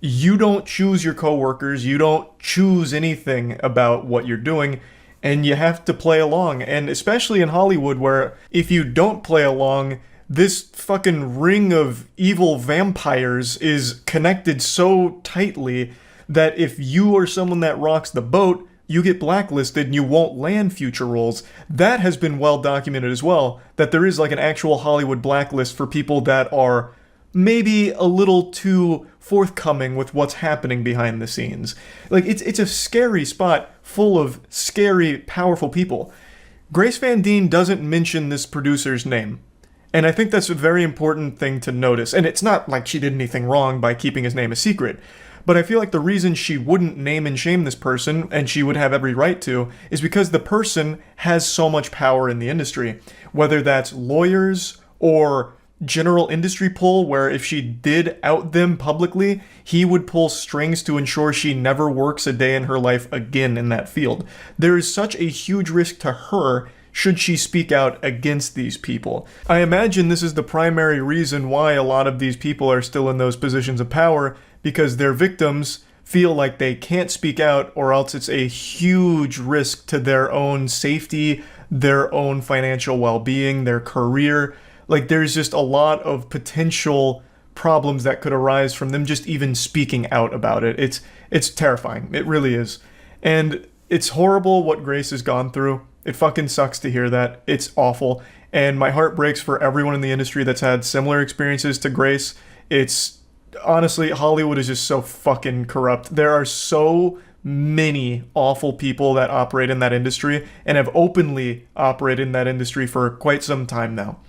you don't choose your coworkers. You don't choose anything about what you're doing. And you have to play along. And especially in Hollywood, where if you don't play along, this fucking ring of evil vampires is connected so tightly that if you are someone that rocks the boat, you get blacklisted and you won't land future roles. That has been well documented as well, that there is like an actual Hollywood blacklist for people that are maybe a little too forthcoming with what's happening behind the scenes. Like, it's a scary spot full of scary, powerful people. Grace Van Dien doesn't mention this producer's name. And I think that's a very important thing to notice. And it's not like she did anything wrong by keeping his name a secret. But I feel like the reason she wouldn't name and shame this person, and she would have every right to, is because the person has so much power in the industry. Whether that's lawyers or general industry pull, where if she did out them publicly, he would pull strings to ensure she never works a day in her life again in that field. There is such a huge risk to her should she speak out against these people. I imagine this is the primary reason why a lot of these people are still in those positions of power, because their victims feel like they can't speak out, or else it's a huge risk to their own safety, their own financial well-being, their career. Like, there's just a lot of potential problems that could arise from them just even speaking out about it. It's terrifying. It really is. And it's horrible what Grace has gone through. It fucking sucks to hear that. It's awful. And my heart breaks for everyone in the industry that's had similar experiences to Grace. It's honestly, Hollywood is just so fucking corrupt. There are so many awful people that operate in that industry and have openly operated in that industry for quite some time now.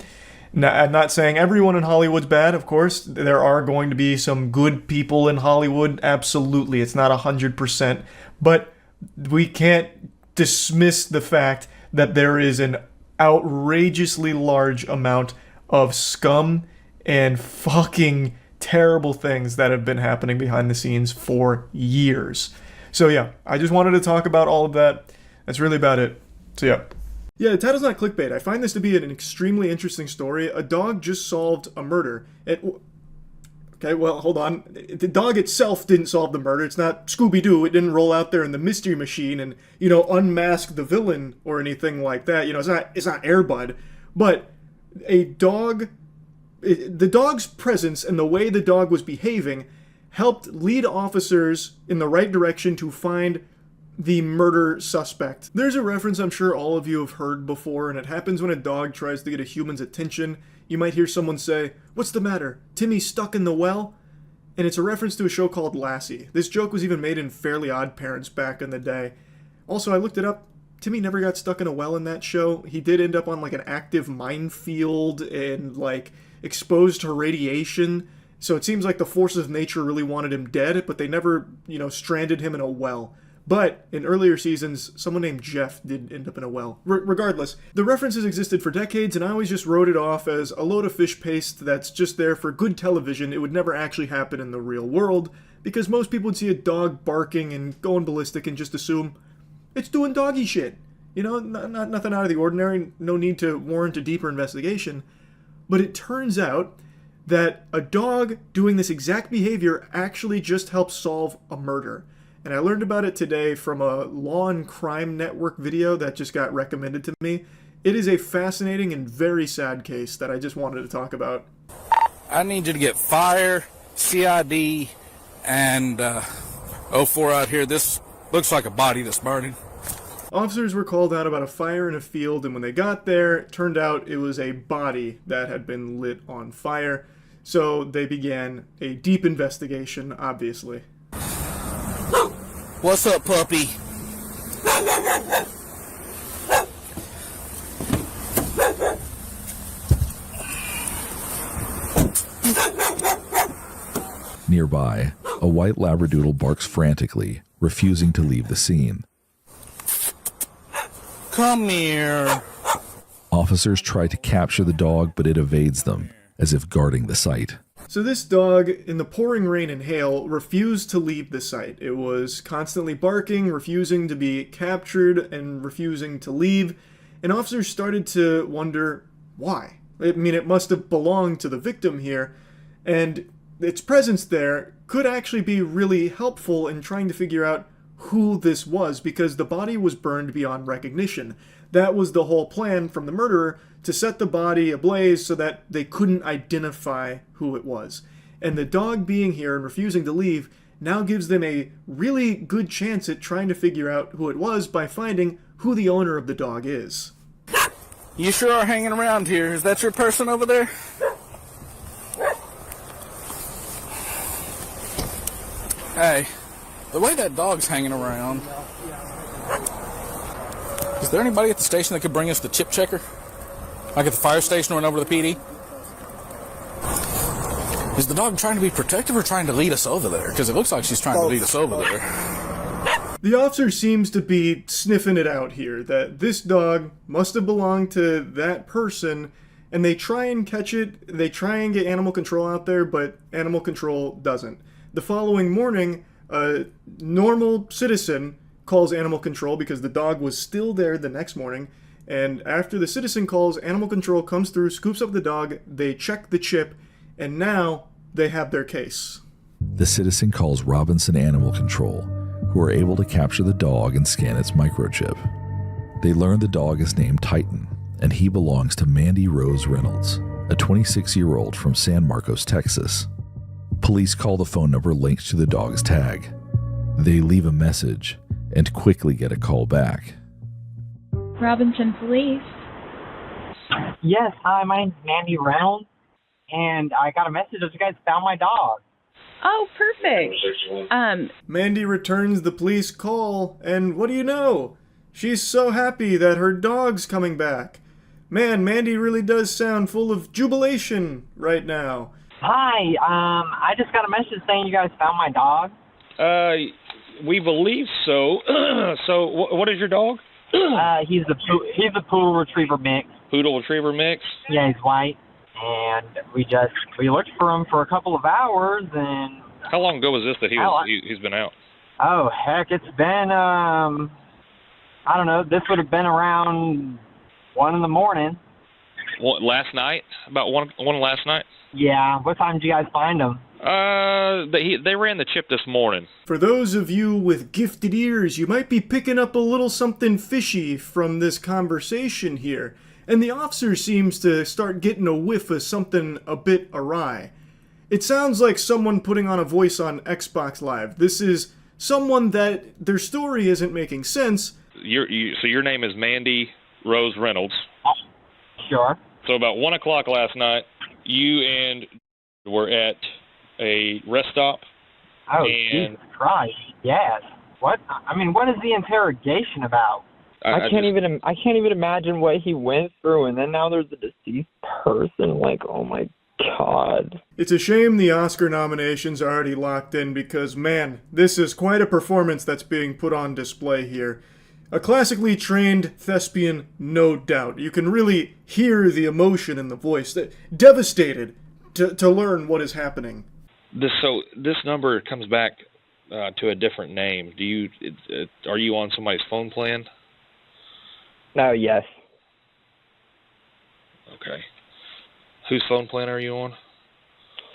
Now, I'm not saying everyone in Hollywood's bad, of course. There are going to be some good people in Hollywood. Absolutely. It's not 100%. But we can't dismiss the fact that there is an outrageously large amount of scum and fucking terrible things that have been happening behind the scenes for years. So yeah, I just wanted to talk about all of that. That's really about it. So yeah. Yeah, the title's not clickbait. I find this to be an extremely interesting story. A dog just solved a murder. Okay, well, hold on. The dog itself didn't solve the murder. It's not Scooby-Doo. It didn't roll out there in the mystery machine and, unmask the villain or anything like that. It's not Air Bud. But a dog, the dog's presence and the way the dog was behaving helped lead officers in the right direction to find the murder suspect. There's a reference I'm sure all of you have heard before, and it happens when a dog tries to get a human's attention. You might hear someone say, "What's the matter? Timmy's stuck in the well?" And it's a reference to a show called Lassie. This joke was even made in Fairly Odd Parents back in the day. Also, I looked it up. Timmy never got stuck in a well in that show. He did end up on like an active minefield and like exposed to radiation. So it seems like the forces of nature really wanted him dead, but they never, stranded him in a well. But in earlier seasons, someone named Jeff did end up in a well. Regardless, the references existed for decades, and I always just wrote it off as a load of fish paste that's just there for good television. It would never actually happen in the real world, because most people would see a dog barking and going ballistic and just assume it's doing doggy shit. Not nothing out of the ordinary, no need to warrant a deeper investigation. But it turns out that a dog doing this exact behavior actually just helps solve a murder. And I learned about it today from a Law and Crime Network video that just got recommended to me. It is a fascinating and very sad case that I just wanted to talk about. I need you to get fire, CID, and 04 out here. This looks like a body that's burning. Officers were called out about a fire in a field, and when they got there, it turned out it was a body that had been lit on fire. So they began a deep investigation, obviously. What's up, puppy? Nearby, a white Labradoodle barks frantically, refusing to leave the scene. Come here. Officers try to capture the dog, but it evades them, as if guarding the site. So this dog, in the pouring rain and hail, refused to leave the site. It was constantly barking, refusing to be captured, and refusing to leave. And officers started to wonder why. I mean, it must have belonged to the victim here, and its presence there could actually be really helpful in trying to figure out who this was, because the body was burned beyond recognition. That was the whole plan from the murderer, to set the body ablaze so that they couldn't identify who it was. And the dog being here and refusing to leave now gives them a really good chance at trying to figure out who it was by finding who the owner of the dog is. You sure are hanging around here. Is that your person over there? Hey, the way that dog's hanging around, is there anybody at the station that could bring us the chip checker? Like at the fire station or over to the PD? Is the dog trying to be protective or trying to lead us over there? Because it looks like she's trying to lead us over there. The officer seems to be sniffing it out here, that this dog must have belonged to that person, and they try and catch it, they try and get animal control out there, but animal control doesn't. The following morning, a normal citizen calls animal control because the dog was still there the next morning, and after the citizen calls, animal control comes through, scoops up the dog, they check the chip, and now they have their case. The citizen calls Robinson Animal Control, who are able to capture the dog and scan its microchip. They learn the dog is named Titan, and he belongs to Mandy Rose Reynolds, a 26-year-old from San Marcos, Texas. Police call the phone number linked to the dog's tag. They leave a message and quickly get a call back. Robinson Police. Yes, hi, my name's Mandy Reynolds, and I got a message that you guys found my dog. Oh, perfect. Mandy returns the police call, and what do you know? She's so happy that her dog's coming back. Man, Mandy really does sound full of jubilation right now. Hi, I just got a message saying you guys found my dog. We believe so. So, what is your dog? He's a poodle retriever mix. Poodle retriever mix? Yeah, he's white. And we looked for him for a couple of hours, and... How long ago was this that he's been out? Oh, heck, it's been, I don't know, this would have been around 1 in the morning. What, last night? About one last night? Yeah, what time did you guys find him? They ran the chip this morning. For those of you with gifted ears, you might be picking up a little something fishy from this conversation here. And the officer seems to start getting a whiff of something a bit awry. It sounds like someone putting on a voice on Xbox Live. This is someone that their story isn't making sense. So your name is Mandy Rose Reynolds. Sure. So about 1 o'clock last night, you and were at a rest stop. Oh, Jesus Christ! Yes. What? I mean, what is the interrogation about? I can't even imagine what he went through, and then now there's a deceased person. Like, oh my God. It's a shame the Oscar nominations are already locked in because, man, this is quite a performance that's being put on display here. A classically trained thespian, no doubt. You can really hear the emotion in the voice. Devastated to learn what is happening. This number comes back to a different name. Are you on somebody's phone plan? No, yes. Okay. Whose phone plan are you on?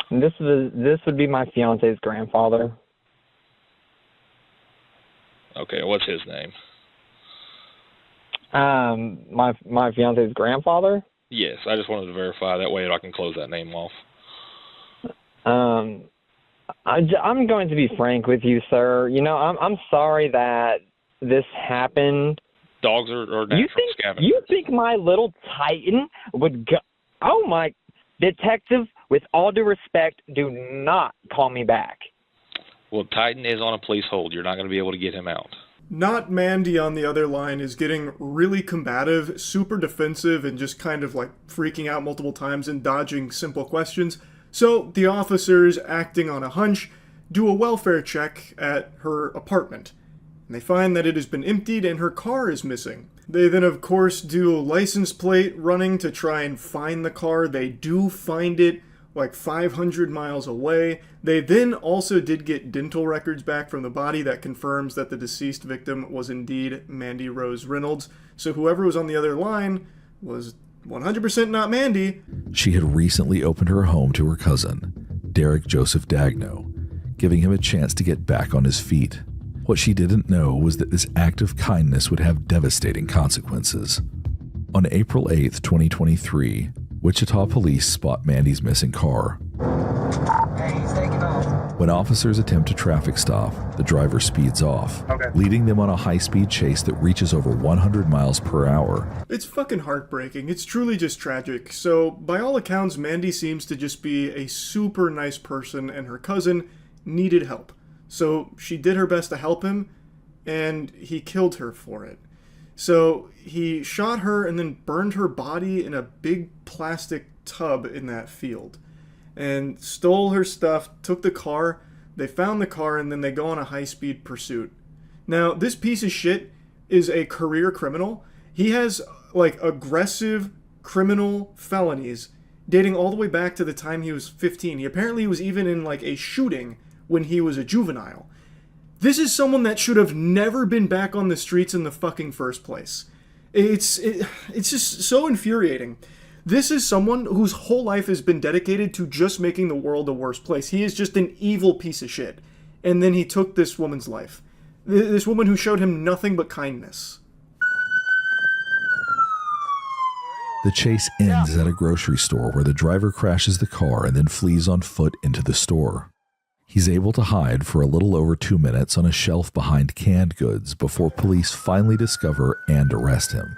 This would be my fiance's grandfather. Okay, what's his name? My fiance's grandfather? Yes, I just wanted to verify. That way I can close that name off. I'm going to be frank with you, sir. You know, I'm sorry that this happened. Dogs are natural scavengers. You think my little Titan would go... Oh, my... Detective, with all due respect, do not call me back. Well, Titan is on a police hold. You're not going to be able to get him out. Not Mandy on the other line is getting really combative, super defensive, and just kind of like freaking out multiple times and dodging simple questions. So the officers, acting on a hunch, do a welfare check at her apartment. And they find that it has been emptied and her car is missing. They then, of course, do a license plate running to try and find the car. They do find it like 500 miles away. They then also did get dental records back from the body that confirms that the deceased victim was indeed Mandy Rose Reynolds. So whoever was on the other line was 100% not Mandy. She had recently opened her home to her cousin, Derek Joseph Dagno, giving him a chance to get back on his feet. What she didn't know was that this act of kindness would have devastating consequences. On April 8th, 2023, Wichita police spot Mandy's missing car. Hey, he's taking off. When officers attempt a traffic stop, the driver speeds off, leading them on a high-speed chase that reaches over 100 miles per hour. It's fucking heartbreaking. It's truly just tragic. So, by all accounts, Mandy seems to just be a super nice person, and her cousin needed help. So she did her best to help him, and he killed her for it. So he shot her and then burned her body in a big plastic tub in that field, and stole her stuff, took the car. They found the car, and then they go on a high-speed pursuit. Now, this piece of shit is a career criminal. He has, like, aggressive criminal felonies dating all the way back to the time he was 15. He apparently was even in, like, a shooting when he was a juvenile. This is someone that should have never been back on the streets in the fucking first place. It's just so infuriating. This is someone whose whole life has been dedicated to just making the world a worse place. He is just an evil piece of shit. And then he took this woman's life. This woman who showed him nothing but kindness. The chase ends at a grocery store where the driver crashes the car and then flees on foot into the store. He's able to hide for a little over 2 minutes on a shelf behind canned goods before police finally discover and arrest him.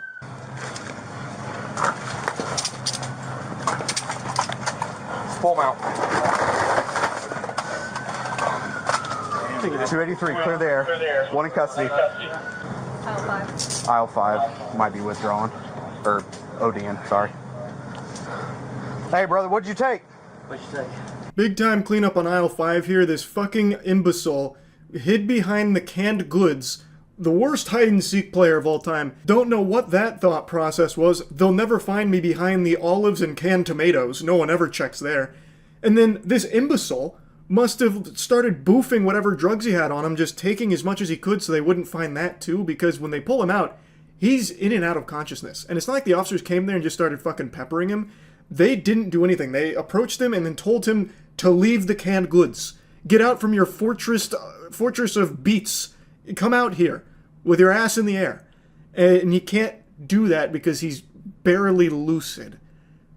Pull him out. 283, clear the air. One in custody. Aisle 5 might be withdrawn. Or ODing, sorry. Hey, brother, what'd you take? What'd you take? Big time cleanup on aisle 5 here. This fucking imbecile hid behind the canned goods. The worst hide-and-seek player of all time. Don't know what that thought process was. They'll never find me behind the olives and canned tomatoes. No one ever checks there. And then this imbecile must have started boofing whatever drugs he had on him, just taking as much as he could so they wouldn't find that too, because when they pull him out, he's in and out of consciousness. And it's not like the officers came there and just started fucking peppering him. They didn't do anything. They approached him and then told him to leave the canned goods. Get out from your fortress of beets. Come out here with your ass in the air. And you can't do that because he's barely lucid.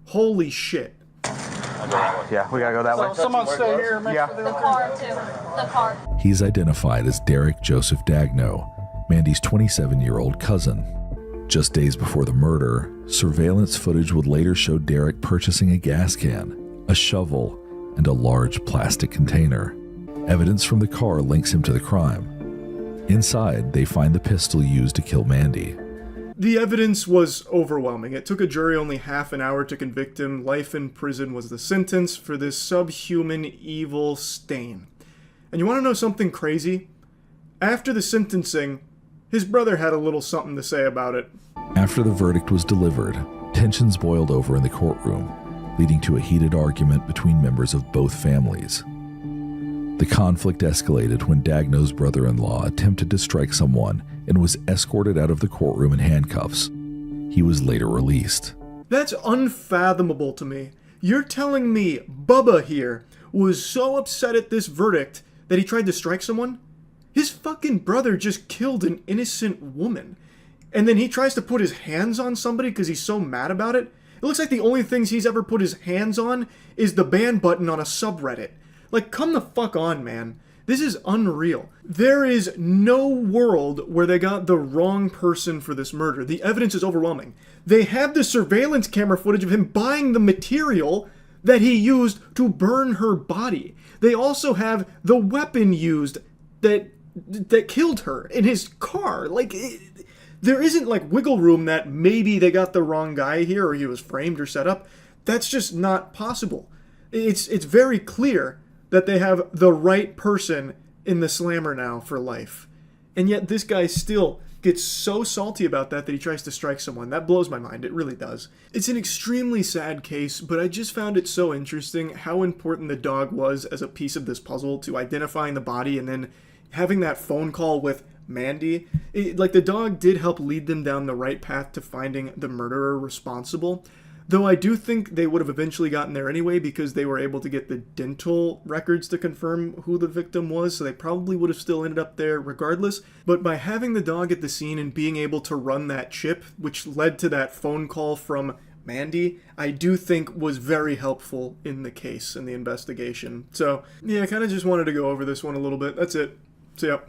Holy shit. Yeah, we gotta go that way. Someone stay here and make sure they don't... The car, too. The car. He's identified as Derek Joseph Dagno, Mandy's 27-year-old cousin. Just days before the murder, surveillance footage would later show Derek purchasing a gas can, a shovel, and a large plastic container. Evidence from the car links him to the crime. Inside, they find the pistol used to kill Mandy. The evidence was overwhelming. It took a jury only half an hour to convict him. Life in prison was the sentence for this subhuman evil stain. And you want to know something crazy? After the sentencing, his brother had a little something to say about it. After the verdict was delivered, tensions boiled over in the courtroom, leading to a heated argument between members of both families. The conflict escalated when Dagno's brother-in-law attempted to strike someone and was escorted out of the courtroom in handcuffs. He was later released. That's unfathomable to me. You're telling me Bubba here was so upset at this verdict that he tried to strike someone? His fucking brother just killed an innocent woman. And then he tries to put his hands on somebody because he's so mad about it? It looks like the only things he's ever put his hands on is the ban button on a subreddit. Like, come the fuck on, man. This is unreal. There is no world where they got the wrong person for this murder. The evidence is overwhelming. They have the surveillance camera footage of him buying the material that he used to burn her body. They also have the weapon used that killed her in his car. Like, there isn't, like, wiggle room that maybe they got the wrong guy here or he was framed or set up. That's just not possible. It's very clear that they have the right person in the slammer now for life. And yet this guy still gets so salty about that he tries to strike someone. That blows my mind. It really does. It's an extremely sad case, but I just found it so interesting how important the dog was as a piece of this puzzle to identifying the body, and then having that phone call with Mandy. The dog did help lead them down the right path to finding the murderer responsible. Though I do think they would have eventually gotten there anyway because they were able to get the dental records to confirm who the victim was, so they probably would have still ended up there regardless. But by having the dog at the scene and being able to run that chip, which led to that phone call from Mandy, I do think was very helpful in the case and the investigation. So, yeah, I kind of just wanted to go over this one a little bit. That's it. So, yeah.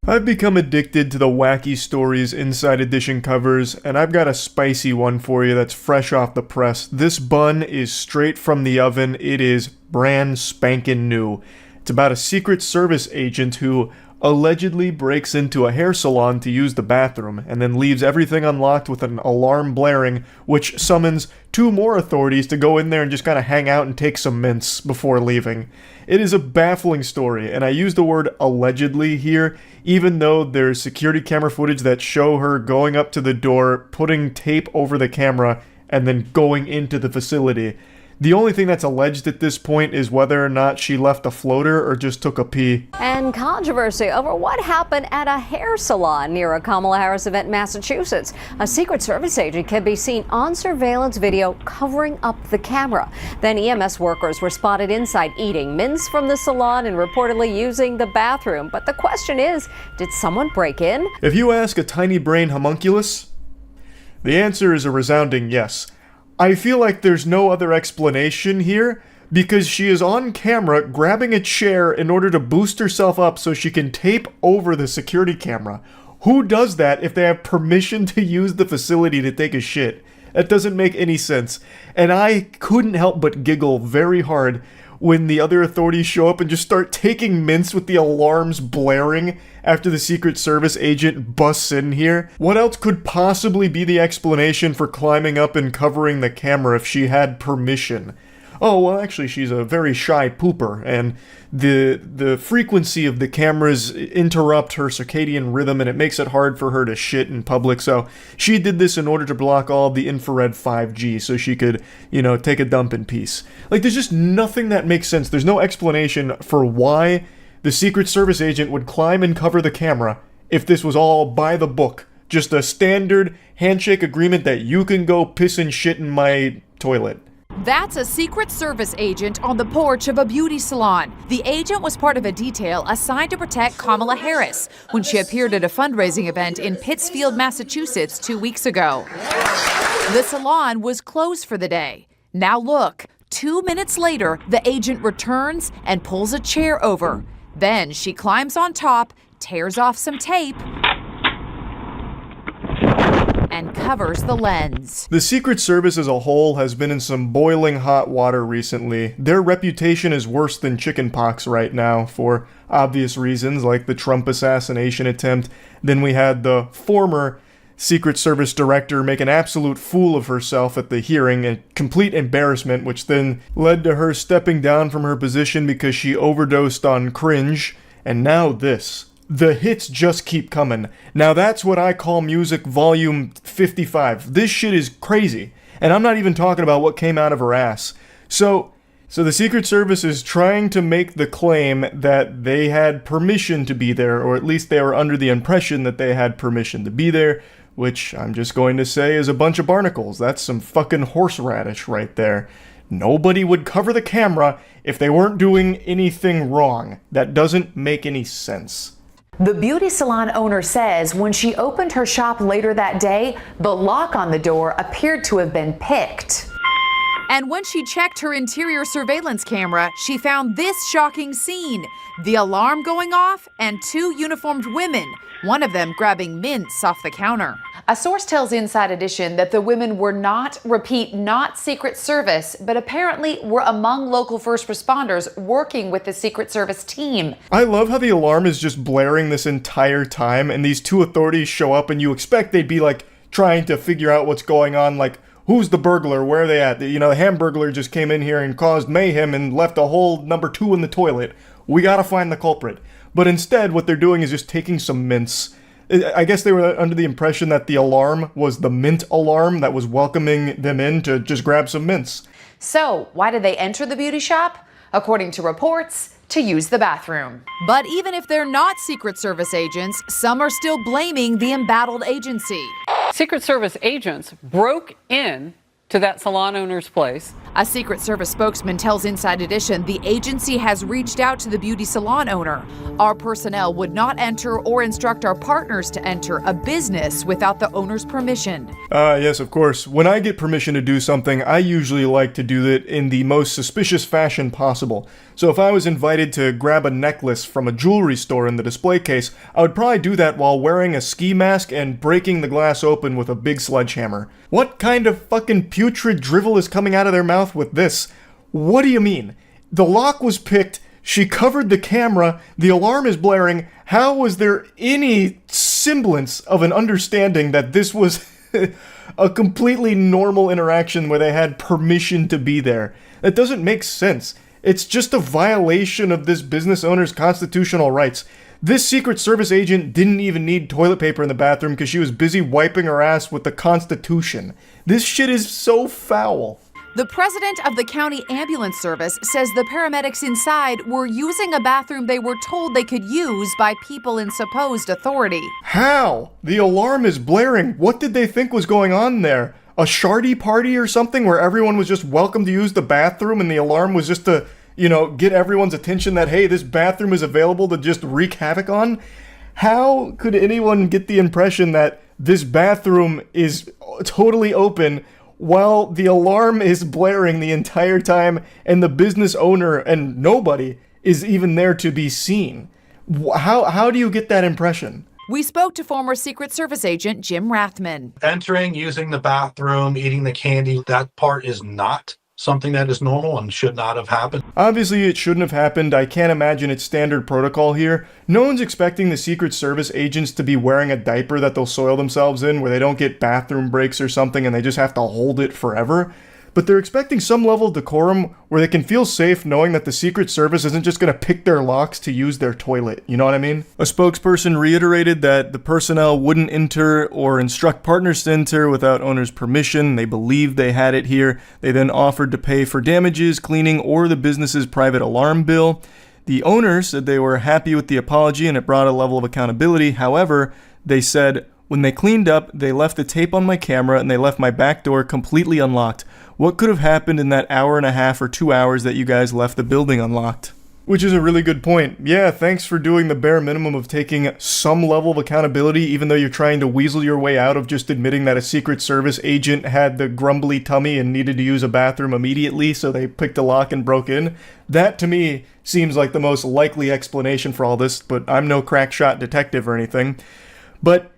I've become addicted to the wacky stories Inside Edition covers, and I've got a spicy one for you that's fresh off the press. This bun is straight from the oven. It is brand spankin' new. It's about a Secret Service agent who allegedly breaks into a hair salon to use the bathroom and then leaves everything unlocked with an alarm blaring, which summons 2 more authorities to go in there and just kind of hang out and take some mints before leaving. It is a baffling story, and I use the word allegedly here, even though there's security camera footage that show her going up to the door, putting tape over the camera, and then going into the facility. The only thing that's alleged at this point is whether or not she left a floater or just took a pee. And controversy over what happened at a hair salon near a Kamala Harris event in Massachusetts. A Secret Service agent can be seen on surveillance video covering up the camera. Then EMS workers were spotted inside eating mints from the salon and reportedly using the bathroom. But the question is, did someone break in? If you ask a tiny brain homunculus, the answer is a resounding yes. I feel like there's no other explanation here, because she is on camera grabbing a chair in order to boost herself up so she can tape over the security camera. Who does that if they have permission to use the facility to take a shit? That doesn't make any sense. And I couldn't help but giggle very hard when the other authorities show up and just start taking mints with the alarms blaring after the Secret Service agent busts in here. What else could possibly be the explanation for climbing up and covering the camera if she had permission? Oh, well, actually, she's a very shy pooper, and the frequency of the cameras interrupt her circadian rhythm, and it makes it hard for her to shit in public, so she did this in order to block all of the infrared 5G so she could, take a dump in peace. There's just nothing that makes sense. There's no explanation for why the Secret Service agent would climb and cover the camera if this was all by the book. Just a standard handshake agreement that you can go piss and shit in my toilet. That's a Secret Service agent on the porch of a beauty salon. The agent was part of a detail assigned to protect Kamala Harris when she appeared at a fundraising event in Pittsfield, Massachusetts 2 weeks ago. The salon was closed for the day. Now look, 2 minutes later, the agent returns and pulls a chair over. Then she climbs on top, tears off some tape, and covers the lens. The Secret Service as a whole has been in some boiling hot water recently. Their reputation is worse than chickenpox right now for obvious reasons, like the Trump assassination attempt. Then we had the former Secret Service director make an absolute fool of herself at the hearing, a complete embarrassment, which then led to her stepping down from her position because she overdosed on cringe. And now this. The hits just keep coming. Now that's what I call music volume 55. This shit is crazy. And I'm not even talking about what came out of her ass. So the Secret Service is trying to make the claim that they had permission to be there, or at least they were under the impression that they had permission to be there, which I'm just going to say is a bunch of barnacles. That's some fucking horseradish right there. Nobody would cover the camera if they weren't doing anything wrong. That doesn't make any sense. The beauty salon owner says when she opened her shop later that day, the lock on the door appeared to have been picked. And when she checked her interior surveillance camera, she found this shocking scene. The alarm going off and 2 uniformed women, one of them grabbing mints off the counter. A source tells Inside Edition that the women were not Secret Service, but apparently were among local first responders working with the Secret Service team. I love how the alarm is just blaring this entire time, and these 2 authorities show up, and you expect they'd be trying to figure out what's going on, who's the burglar, where are they at? The Hamburglar just came in here and caused mayhem and left a whole number 2 in the toilet. We gotta find the culprit. But instead, what they're doing is just taking some mints. I guess they were under the impression that the alarm was the mint alarm that was welcoming them in to just grab some mints. So, why did they enter the beauty shop? According to reports, to use the bathroom. But even if they're not Secret Service agents, some are still blaming the embattled agency. Secret Service agents broke in to that salon owner's place. A Secret Service spokesman tells Inside Edition the agency has reached out to the beauty salon owner. Our personnel would not enter or instruct our partners to enter a business without the owner's permission. Yes, of course. When I get permission to do something, I usually like to do it in the most suspicious fashion possible. So if I was invited to grab a necklace from a jewelry store in the display case, I would probably do that while wearing a ski mask and breaking the glass open with a big sledgehammer. What kind of fucking putrid drivel is coming out of their mouth with this? What do you mean? The lock was picked, she covered the camera, the alarm is blaring. How was there any semblance of an understanding that this was a completely normal interaction where they had permission to be there? That doesn't make sense. It's just a violation of this business owner's constitutional rights. This Secret Service agent didn't even need toilet paper in the bathroom because she was busy wiping her ass with the Constitution. This shit is so foul. The president of the county ambulance service says the paramedics inside were using a bathroom they were told they could use by people in supposed authority. How? The alarm is blaring. What did they think was going on there? A shardy party or something where everyone was just welcome to use the bathroom and the alarm was just to, get everyone's attention that, hey, this bathroom is available to just wreak havoc on? How could anyone get the impression that this bathroom is totally open while the alarm is blaring the entire time and the business owner and nobody is even there to be seen? How do you get that impression? We spoke to former Secret Service agent Jim Rathman. Entering, using the bathroom, eating the candy, that part is not something that is normal and should not have happened. Obviously, it shouldn't have happened. I can't imagine it's standard protocol here. No one's expecting the Secret Service agents to be wearing a diaper that they'll soil themselves in where they don't get bathroom breaks or something and they just have to hold it forever. But they're expecting some level of decorum where they can feel safe knowing that the Secret Service isn't just going to pick their locks to use their toilet. You know what I mean? A spokesperson reiterated that the personnel wouldn't enter or instruct partners to enter without owner's permission. They believed they had it here. They then offered to pay for damages, cleaning, or the business's private alarm bill. The owner said they were happy with the apology and it brought a level of accountability. However, they said, when they cleaned up, they left the tape on my camera and they left my back door completely unlocked. What could have happened in that hour and a half or 2 hours that you guys left the building unlocked? Which is a really good point. Yeah, thanks for doing the bare minimum of taking some level of accountability, even though you're trying to weasel your way out of just admitting that a Secret Service agent had the grumbly tummy and needed to use a bathroom immediately, so they picked a lock and broke in. That, to me, seems like the most likely explanation for all this, but I'm no crack shot detective or anything. But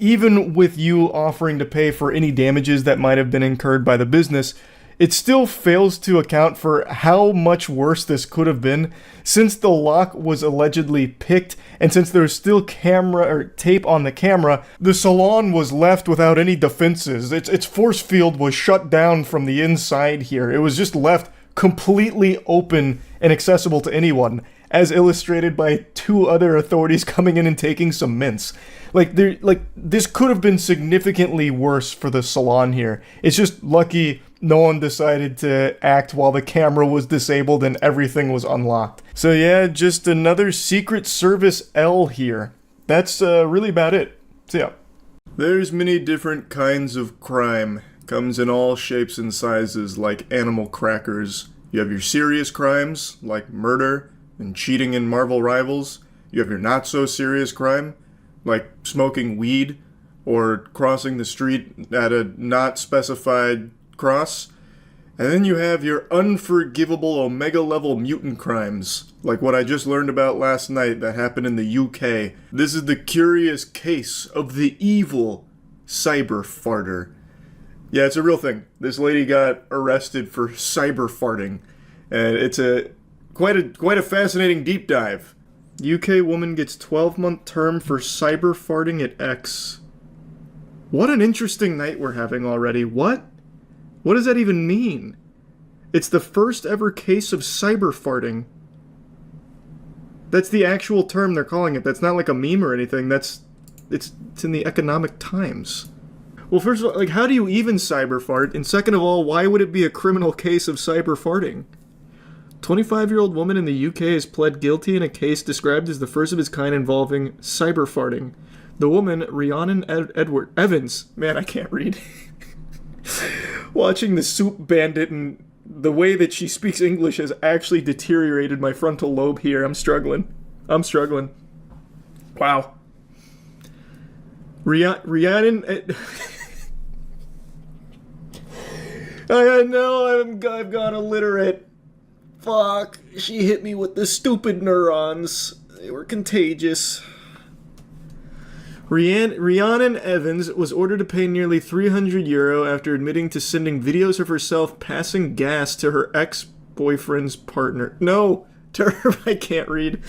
even with you offering to pay for any damages that might have been incurred by the business, it still fails to account for how much worse this could have been since the lock was allegedly picked and since there's still camera or tape on the camera. The salon was left without any defenses. Its force field was shut down from the inside here. It was just left completely open and accessible to anyone, as illustrated by two other authorities coming in and taking some mints. This could have been significantly worse for the salon here. It's just lucky no one decided to act while the camera was disabled and everything was unlocked. So yeah, just another Secret Service L here. That's really about it. So yeah. There's many different kinds of crime. Comes in all shapes and sizes, like animal crackers. You have your serious crimes, like murder and cheating in Marvel Rivals. You have your not-so-serious crime, like smoking weed or crossing the street at a not-specified cross. And then you have your unforgivable Omega-level mutant crimes, like what I just learned about last night that happened in the UK. This is the curious case of the evil cyber farter. Yeah, it's a real thing. This lady got arrested for cyber farting, and it's quite a fascinating deep dive. UK woman gets 12-month term for cyber farting at X. What an interesting night we're having already. What does that even mean? It's the first ever case of cyber farting. That's the actual term they're calling it. That's not like a meme or anything. That's it's in the Economic Times. Well, first of all, like, how do you even cyber fart? And second of all, why would it be a criminal case of cyber farting? 25-year-old woman in the UK has pled guilty in a case described as the first of its kind involving cyber farting. The woman, Rhiannon Evans, man, I can't read. Watching the Soup Bandit and the way that she speaks English has actually deteriorated my frontal lobe here. I'm struggling. Wow. Rhiannon... I know I've gone illiterate. Fuck. She hit me with the stupid neurons. They were contagious. Rhiannon Evans was ordered to pay nearly €300 after admitting to sending videos of herself passing gas to her ex-boyfriend's partner. No, to her, I can't read.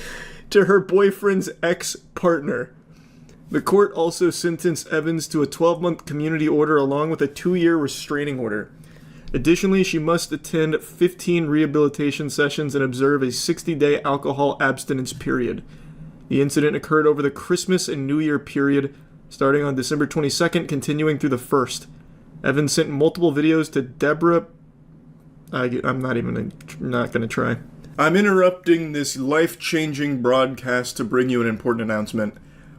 To her boyfriend's ex-partner. The court also sentenced Evans to a 12-month community order along with a 2-year restraining order. Additionally, she must attend 15 rehabilitation sessions and observe a 60-day alcohol abstinence period. The incident occurred over the Christmas and New Year period, starting on December 22nd, continuing through the 1st. Evans sent multiple videos to Deborah... I'm not gonna try. I'm interrupting this life-changing broadcast to bring you an important announcement.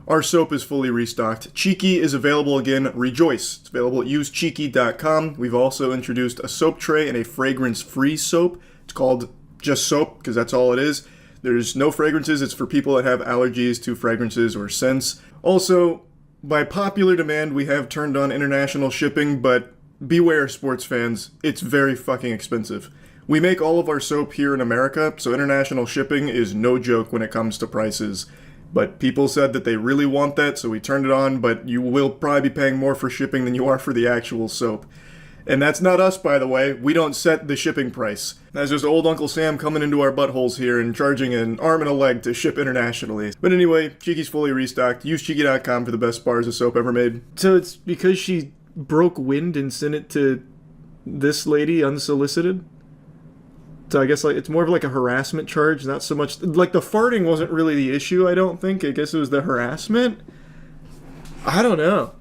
Our soap is fully restocked. Cheeky is available again. Rejoice. It's available at usecheeky.com. We've also introduced a soap tray and a fragrance-free soap. It's called just soap, because that's all it is. There's no fragrances. It's for people that have allergies to fragrances or scents. Also, by popular demand, we have turned on international shipping, but beware, sports fans. It's very fucking expensive. We make all of our soap here in America, so international shipping is no joke when it comes to prices. But people said that they really want that, so we turned it on, but you will probably be paying more for shipping than you are for the actual soap. And that's not us, by the way. We don't set the shipping price. That's just old Uncle Sam coming into our buttholes here and charging an arm and a leg to ship internationally. But anyway, Cheeky's fully restocked. Use Cheeky.com for the best bars of soap ever made. So it's because she broke wind and sent it to this lady unsolicited? So I guess like it's more of like a harassment charge, not so much... Like the farting wasn't really the issue, I don't think. I guess it was the harassment? I don't know.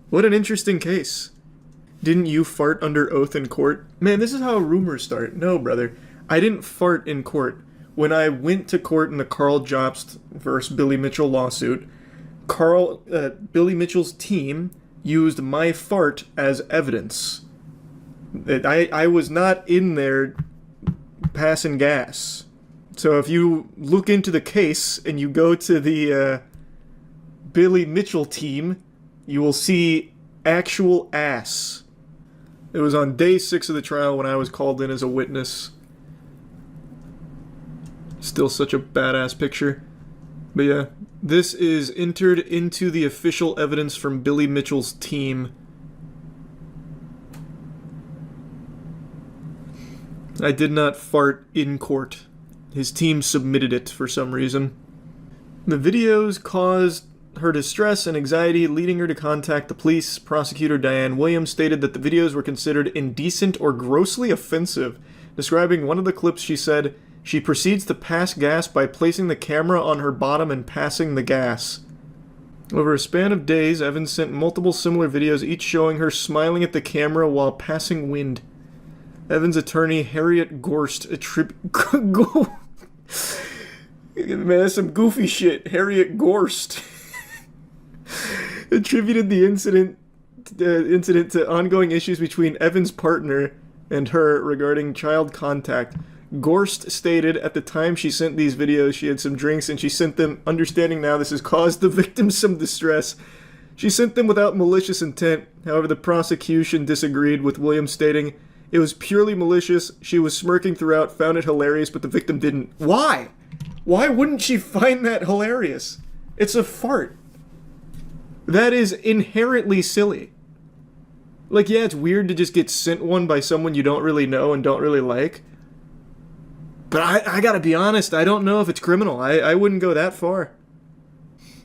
What an interesting case. Didn't you fart under oath in court? Man, this is how rumors start. No, brother. I didn't fart in court. When I went to court in the Carl Jobst versus Billy Mitchell lawsuit, Billy Mitchell's team used my fart as evidence. I was not in there passing gas. So if you look into the case and you go to the Billy Mitchell team, you will see actual ass. It was on day 6 of the trial when I was called in as a witness. Still such a badass picture. But yeah, this is entered into the official evidence from Billy Mitchell's team. I did not fart in court. His team submitted it for some reason. The videos caused her distress and anxiety, leading her to contact the police. Prosecutor Diane Williams stated that the videos were considered indecent or grossly offensive. Describing one of the clips, she said, "She proceeds to pass gas by placing the camera on her bottom and passing the gas." Over a span of days, Evans sent multiple similar videos, each showing her smiling at the camera while passing wind. Evans' attorney, Harriet Gorst, Man, that's some goofy shit. Harriet Gorst attributed the incident to ongoing issues between Evans' partner and her regarding child contact. Gorst stated at the time she sent these videos she had some drinks and she sent them, understanding now this has caused the victim some distress. She sent them without malicious intent. However, the prosecution disagreed, with Williams stating, "It was purely malicious. She was smirking throughout, found it hilarious, but the victim didn't." Why? Why wouldn't she find that hilarious? It's a fart. That is inherently silly. Like, yeah, it's weird to just get sent one by someone you don't really know and don't really like. But I gotta be honest, I don't know if it's criminal. I wouldn't go that far.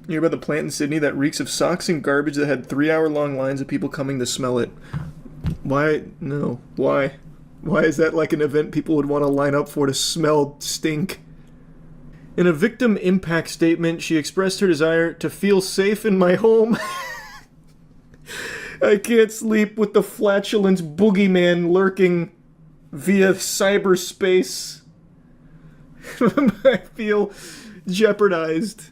You hear about the plant in Sydney that reeks of socks and garbage that had 3-hour-long lines of people coming to smell it? Why? No. Why? Why is that like an event people would want to line up for to smell stink? In a victim impact statement, she expressed her desire to feel safe in my home. I can't sleep with the flatulence boogeyman lurking via cyberspace. I feel jeopardized.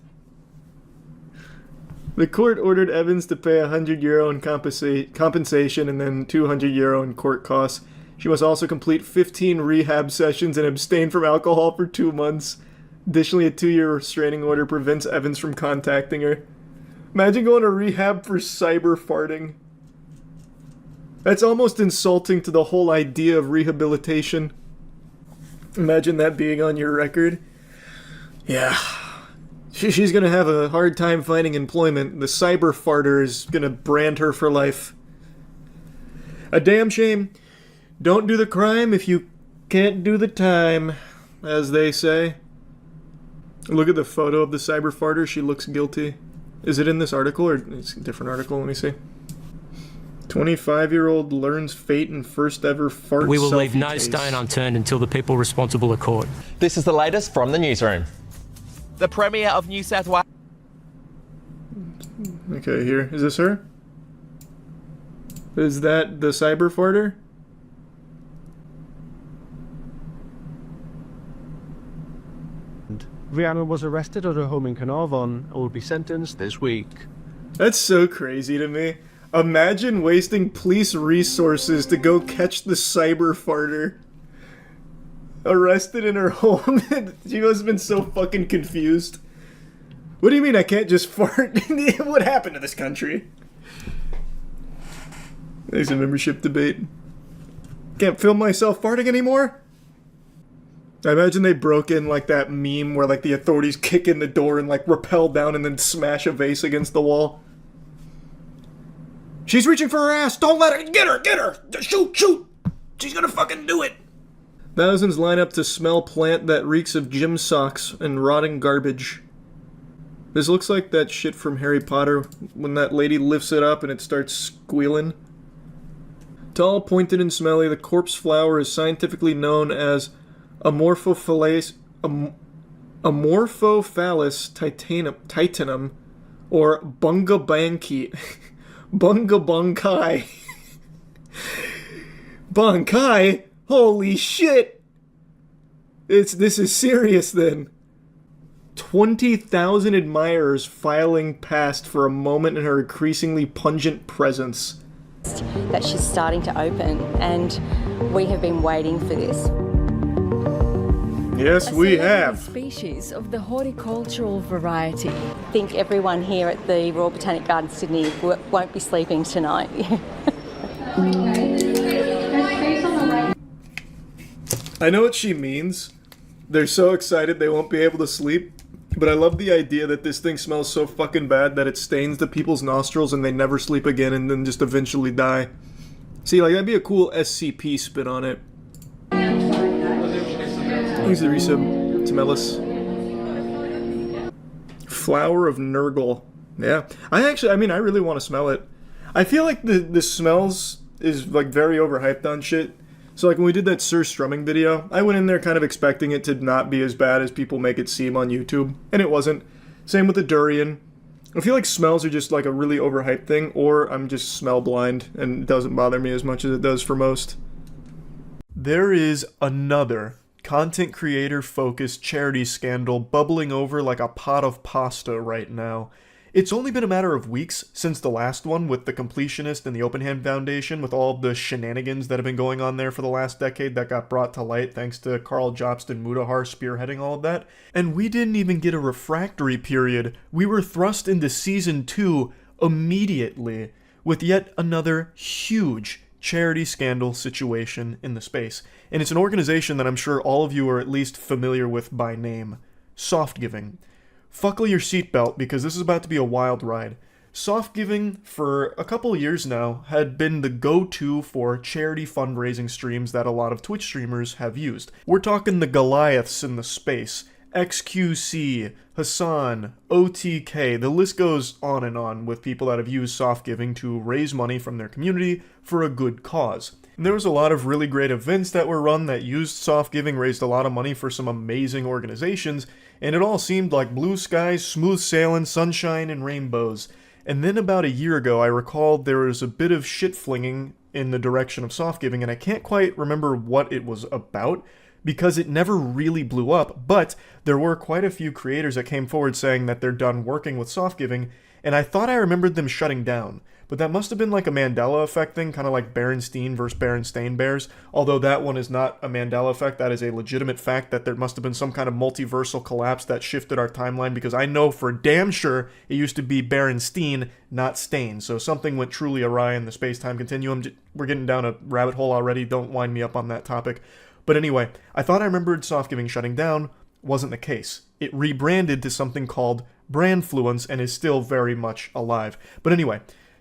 The court ordered Evans to pay €100 in compensation and then €200 in court costs. She must also complete 15 rehab sessions and abstain from alcohol for 2 months. Additionally, a 2-year restraining order prevents Evans from contacting her. Imagine going to rehab for cyber farting. That's almost insulting to the whole idea of rehabilitation. Imagine that being on your record. Yeah. She's gonna have a hard time finding employment. The cyber farter is gonna brand her for life. A damn shame. Don't do the crime if you can't do the time, as they say. Look at the photo of the cyber farter. She looks guilty. Is it in this article or it's a different article? Let me see. 25-year-old learns fate in first ever fart We will leave selfie no case. stone unturned until the people responsible are caught. This is the latest from the newsroom. The Premier of New South Wales. Okay, here. Is this her? Is that the cyber farter? Rihanna was arrested at her home in Carnarvon and will be sentenced this week. That's so crazy to me. Imagine wasting police resources to go catch the cyber farter. Arrested in her home. She must have been so fucking confused. What do you mean I can't just fart? What happened to this country? There's a membership debate. Can't film myself farting anymore? I imagine they broke in like that meme where like the authorities kick in the door and like rappel down and then smash a vase against the wall. She's reaching for her ass! Don't let her! Get her! Get her! Shoot! Shoot! She's gonna fucking do it! Thousands line up to smell plant that reeks of gym socks and rotting garbage. This looks like that shit from Harry Potter when that lady lifts it up and it starts squealing. Tall, pointed, and smelly, the corpse flower is scientifically known as Amorphophallus titanum, or bungabanki. Bungabankai. Bankai? Holy shit! This is serious then. 20,000 admirers filing past for a moment in her increasingly pungent presence. That she's starting to open, and we have been waiting for this. Yes, we have. Species of the horticultural variety. I think everyone here at the Royal Botanic Garden Sydney won't be sleeping tonight. I know what she means. They're so excited they won't be able to sleep. But I love the idea that this thing smells so fucking bad that it stains the people's nostrils and they never sleep again and then just eventually die. See, like, that'd be a cool SCP spin on it. Here's the resub. Temelis. Flower of Nurgle. Yeah. I really want to smell it. I feel like the smells is, like, very overhyped on shit. So, like, when we did that Sir Strumming video, I went in there kind of expecting it to not be as bad as people make it seem on YouTube. And it wasn't. Same with the durian. I feel like smells are just, like, a really overhyped thing, or I'm just smell blind, and it doesn't bother me as much as it does for most. There is another content creator-focused charity scandal bubbling over like a pot of pasta right now. It's only been a matter of weeks since the last one with the Completionist and the Open Hand Foundation, with all of the shenanigans that have been going on there for the last decade that got brought to light thanks to Karl Jobst Mudahar spearheading all of that. And we didn't even get a refractory period. We were thrust into Season 2 immediately with yet another huge charity scandal situation in the space. And it's an organization that I'm sure all of you are at least familiar with by name. Soft Giving. Buckle your seatbelt because this is about to be a wild ride. Soft Giving, for a couple years now, had been the go-to for charity fundraising streams that a lot of Twitch streamers have used. We're talking the Goliaths in the space, XQC, Hassan, OTK, the list goes on and on with people that have used Soft Giving to raise money from their community for a good cause. And there was a lot of really great events that were run that used soft giving, raised a lot of money for some amazing organizations, and it all seemed like blue skies, smooth sailing, sunshine, and rainbows. And then about a year ago, I recalled there was a bit of shit flinging in the direction of soft giving, and I can't quite remember what it was about, because it never really blew up, but there were quite a few creators that came forward saying that they're done working with soft giving, and I thought I remembered them shutting down. But that must have been like a Mandela effect thing, kind of like Berenstein versus Berenstain Bears, although that one is not a Mandela effect. That is a legitimate fact that there must have been some kind of multiversal collapse that shifted our timeline, because I know for damn sure it used to be Berenstein, not Stain. So something went truly awry in the space-time continuum. We're getting down a rabbit hole already. Don't wind me up on that topic. But anyway, I thought I remembered soft giving shutting down. Wasn't the case. It rebranded to something called Brandfluence and is still very much alive. But anyway,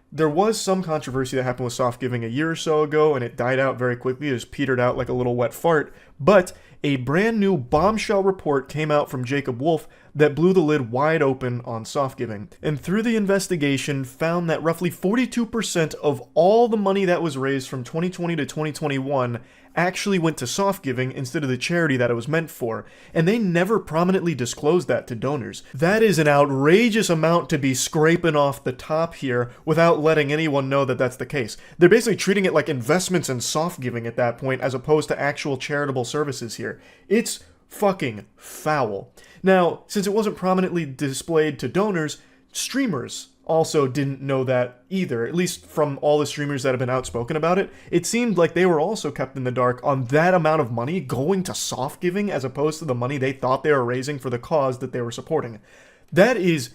there was some controversy that happened with soft giving a year or so ago, and it died out very quickly. It just petered out like a little wet fart. But a brand new bombshell report came out from Jacob Wolf that blew the lid wide open on soft giving. And through the investigation, found that roughly 42% of all the money that was raised from 2020 to 2021 actually went to soft giving instead of the charity that it was meant for, and they never prominently disclosed that to donors. That is an outrageous amount to be scraping off the top here without letting anyone know that that's the case. They're basically treating it like investments in soft giving at that point as opposed to actual charitable services here. It's fucking foul. Now, since it wasn't prominently displayed to donors, streamers also didn't know that either, at least from all the streamers that have been outspoken about it. It seemed like they were also kept in the dark on that amount of money going to soft giving as opposed to the money they thought they were raising for the cause that they were supporting. That is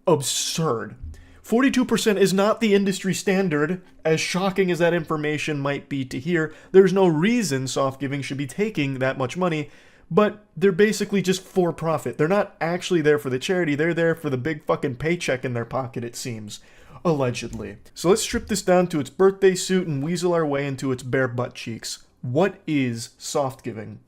absurd. 42% is not the industry standard, as shocking as that information might be to hear. There's no reason soft giving should be taking that much money, but they're basically just for profit. They're not actually there for the charity, they're there for the big fucking paycheck in their pocket, it seems. Allegedly. So let's strip this down to its birthday suit and weasel our way into its bare butt cheeks. What is soft giving?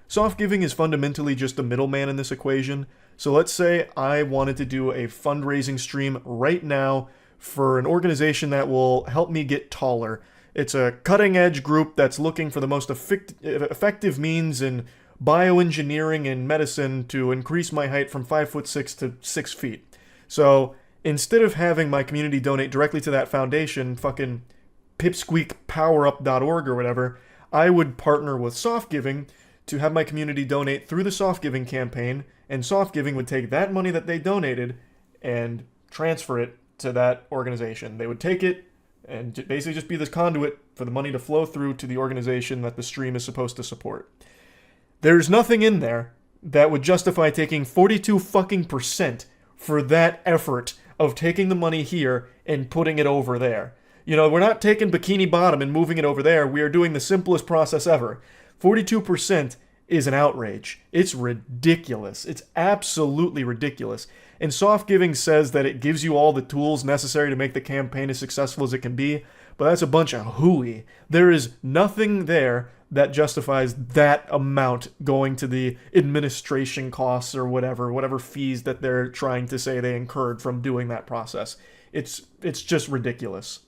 Soft giving is fundamentally just a middleman in this equation. So let's say I wanted to do a fundraising stream right now for an organization that will help me get taller. It's a cutting-edge group that's looking for the most effective means in bioengineering and medicine to increase my height from 5'6" to 6 feet. So instead of having my community donate directly to that foundation, fucking pipsqueakpowerup.org or whatever, I would partner with soft giving to have my community donate through the soft giving campaign, and soft giving would take that money that they donated and transfer it to that organization. They would take it and basically just be this conduit for the money to flow through to the organization that the stream is supposed to support. There's nothing in there that would justify taking 42% for that effort of taking the money here and putting it over there. You know, we're not taking Bikini Bottom and moving it over there. We are doing the simplest process ever. 42% is an outrage. It's ridiculous. It's absolutely ridiculous. And soft giving says that it gives you all the tools necessary to make the campaign as successful as it can be, but that's a bunch of hooey. There is nothing there that justifies that amount going to the administration costs or whatever fees that they're trying to say they incurred from doing that process. It's just ridiculous.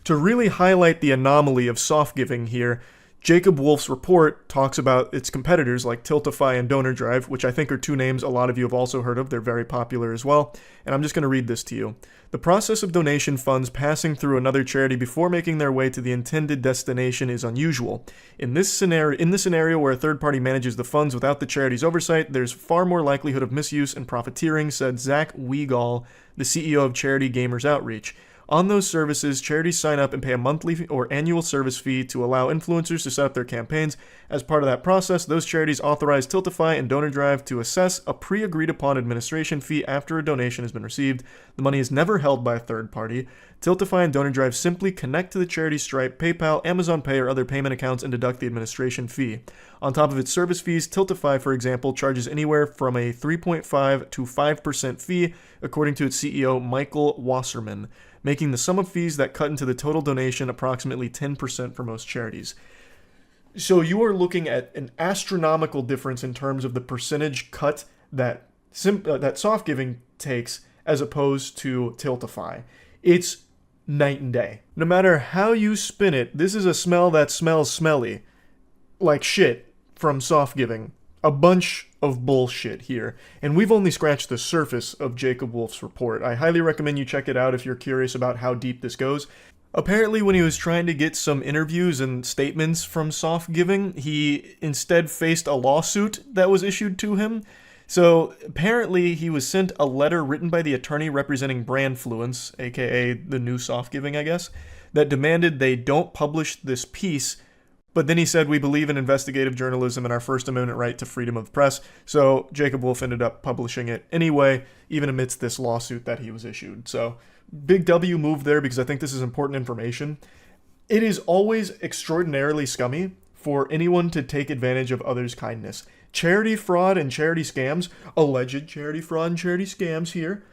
To really highlight the anomaly of soft giving here, Jacob Wolf's report talks about its competitors like Tiltify and Donor Drive, which I think are two names a lot of you have also heard of. They're very popular as well. And I'm just going to read this to you. The process of donation funds passing through another charity before making their way to the intended destination is unusual. In the scenario where a third party manages the funds without the charity's oversight, there's far more likelihood of misuse and profiteering, said Zach Wiegall, the CEO of Charity Gamers Outreach. On those services, charities sign up and pay a monthly or annual service fee to allow influencers to set up their campaigns. As part of that process, those charities authorize Tiltify and Donor Drive to assess a pre-agreed upon administration fee after a donation has been received. The money is never held by a third party. Tiltify and Donor Drive simply connect to the charity's Stripe, PayPal, Amazon Pay, or other payment accounts and deduct the administration fee. On top of its service fees, Tiltify, for example, charges anywhere from a 3.5 to 5% fee, according to its CEO, Michael Wasserman, making the sum of fees that cut into the total donation approximately 10% for most charities. So you are looking at an astronomical difference in terms of the percentage cut that soft giving takes as opposed to Tiltify. It's night and day. No matter how you spin it, this is a smell that smells smelly. Like shit from soft giving. A bunch of bullshit here. And we've only scratched the surface of Jacob Wolf's report. I highly recommend you check it out if you're curious about how deep this goes. Apparently, when he was trying to get some interviews and statements from soft giving, he instead faced a lawsuit that was issued to him. So apparently he was sent a letter written by the attorney representing Brandfluence, aka the new soft giving, I guess, that demanded they don't publish this piece. But then he said, we believe in investigative journalism and our First Amendment right to freedom of press. So Jacob Wolf ended up publishing it anyway, even amidst this lawsuit that he was issued. So big W move there, because I think this is important information. It is always extraordinarily scummy for anyone to take advantage of others' kindness. Charity fraud and charity scams, alleged charity fraud and charity scams here,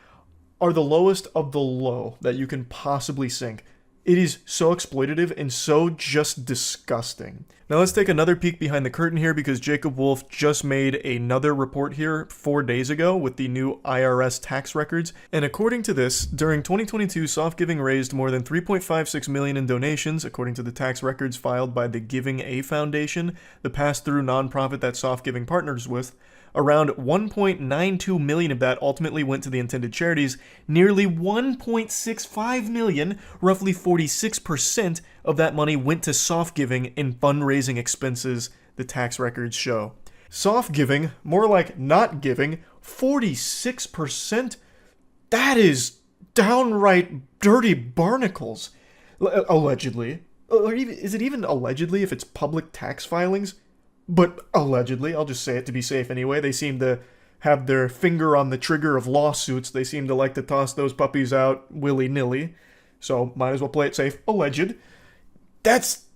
are the lowest of the low that you can possibly sink. It is so exploitative and so just disgusting. Now let's take another peek behind the curtain here, because Jacob Wolf just made another report here 4 days ago with the new IRS tax records. And according to this, during 2022, soft giving raised more than $3.56 million in donations, according to the tax records filed by the Giving A Foundation, the pass-through nonprofit that soft giving partners with. Around $1.92 million of that ultimately went to the intended charities. Nearly $1.65 million, roughly 46% of that money, went to soft giving in fundraising expenses, the tax records show. Soft giving, more like not giving, 46%? That is downright dirty barnacles. Allegedly. Or even, is it even allegedly if it's public tax filings? But allegedly, I'll just say it to be safe anyway, they seem to have their finger on the trigger of lawsuits. They seem to like to toss those puppies out willy-nilly. So might as well play it safe. Alleged. That's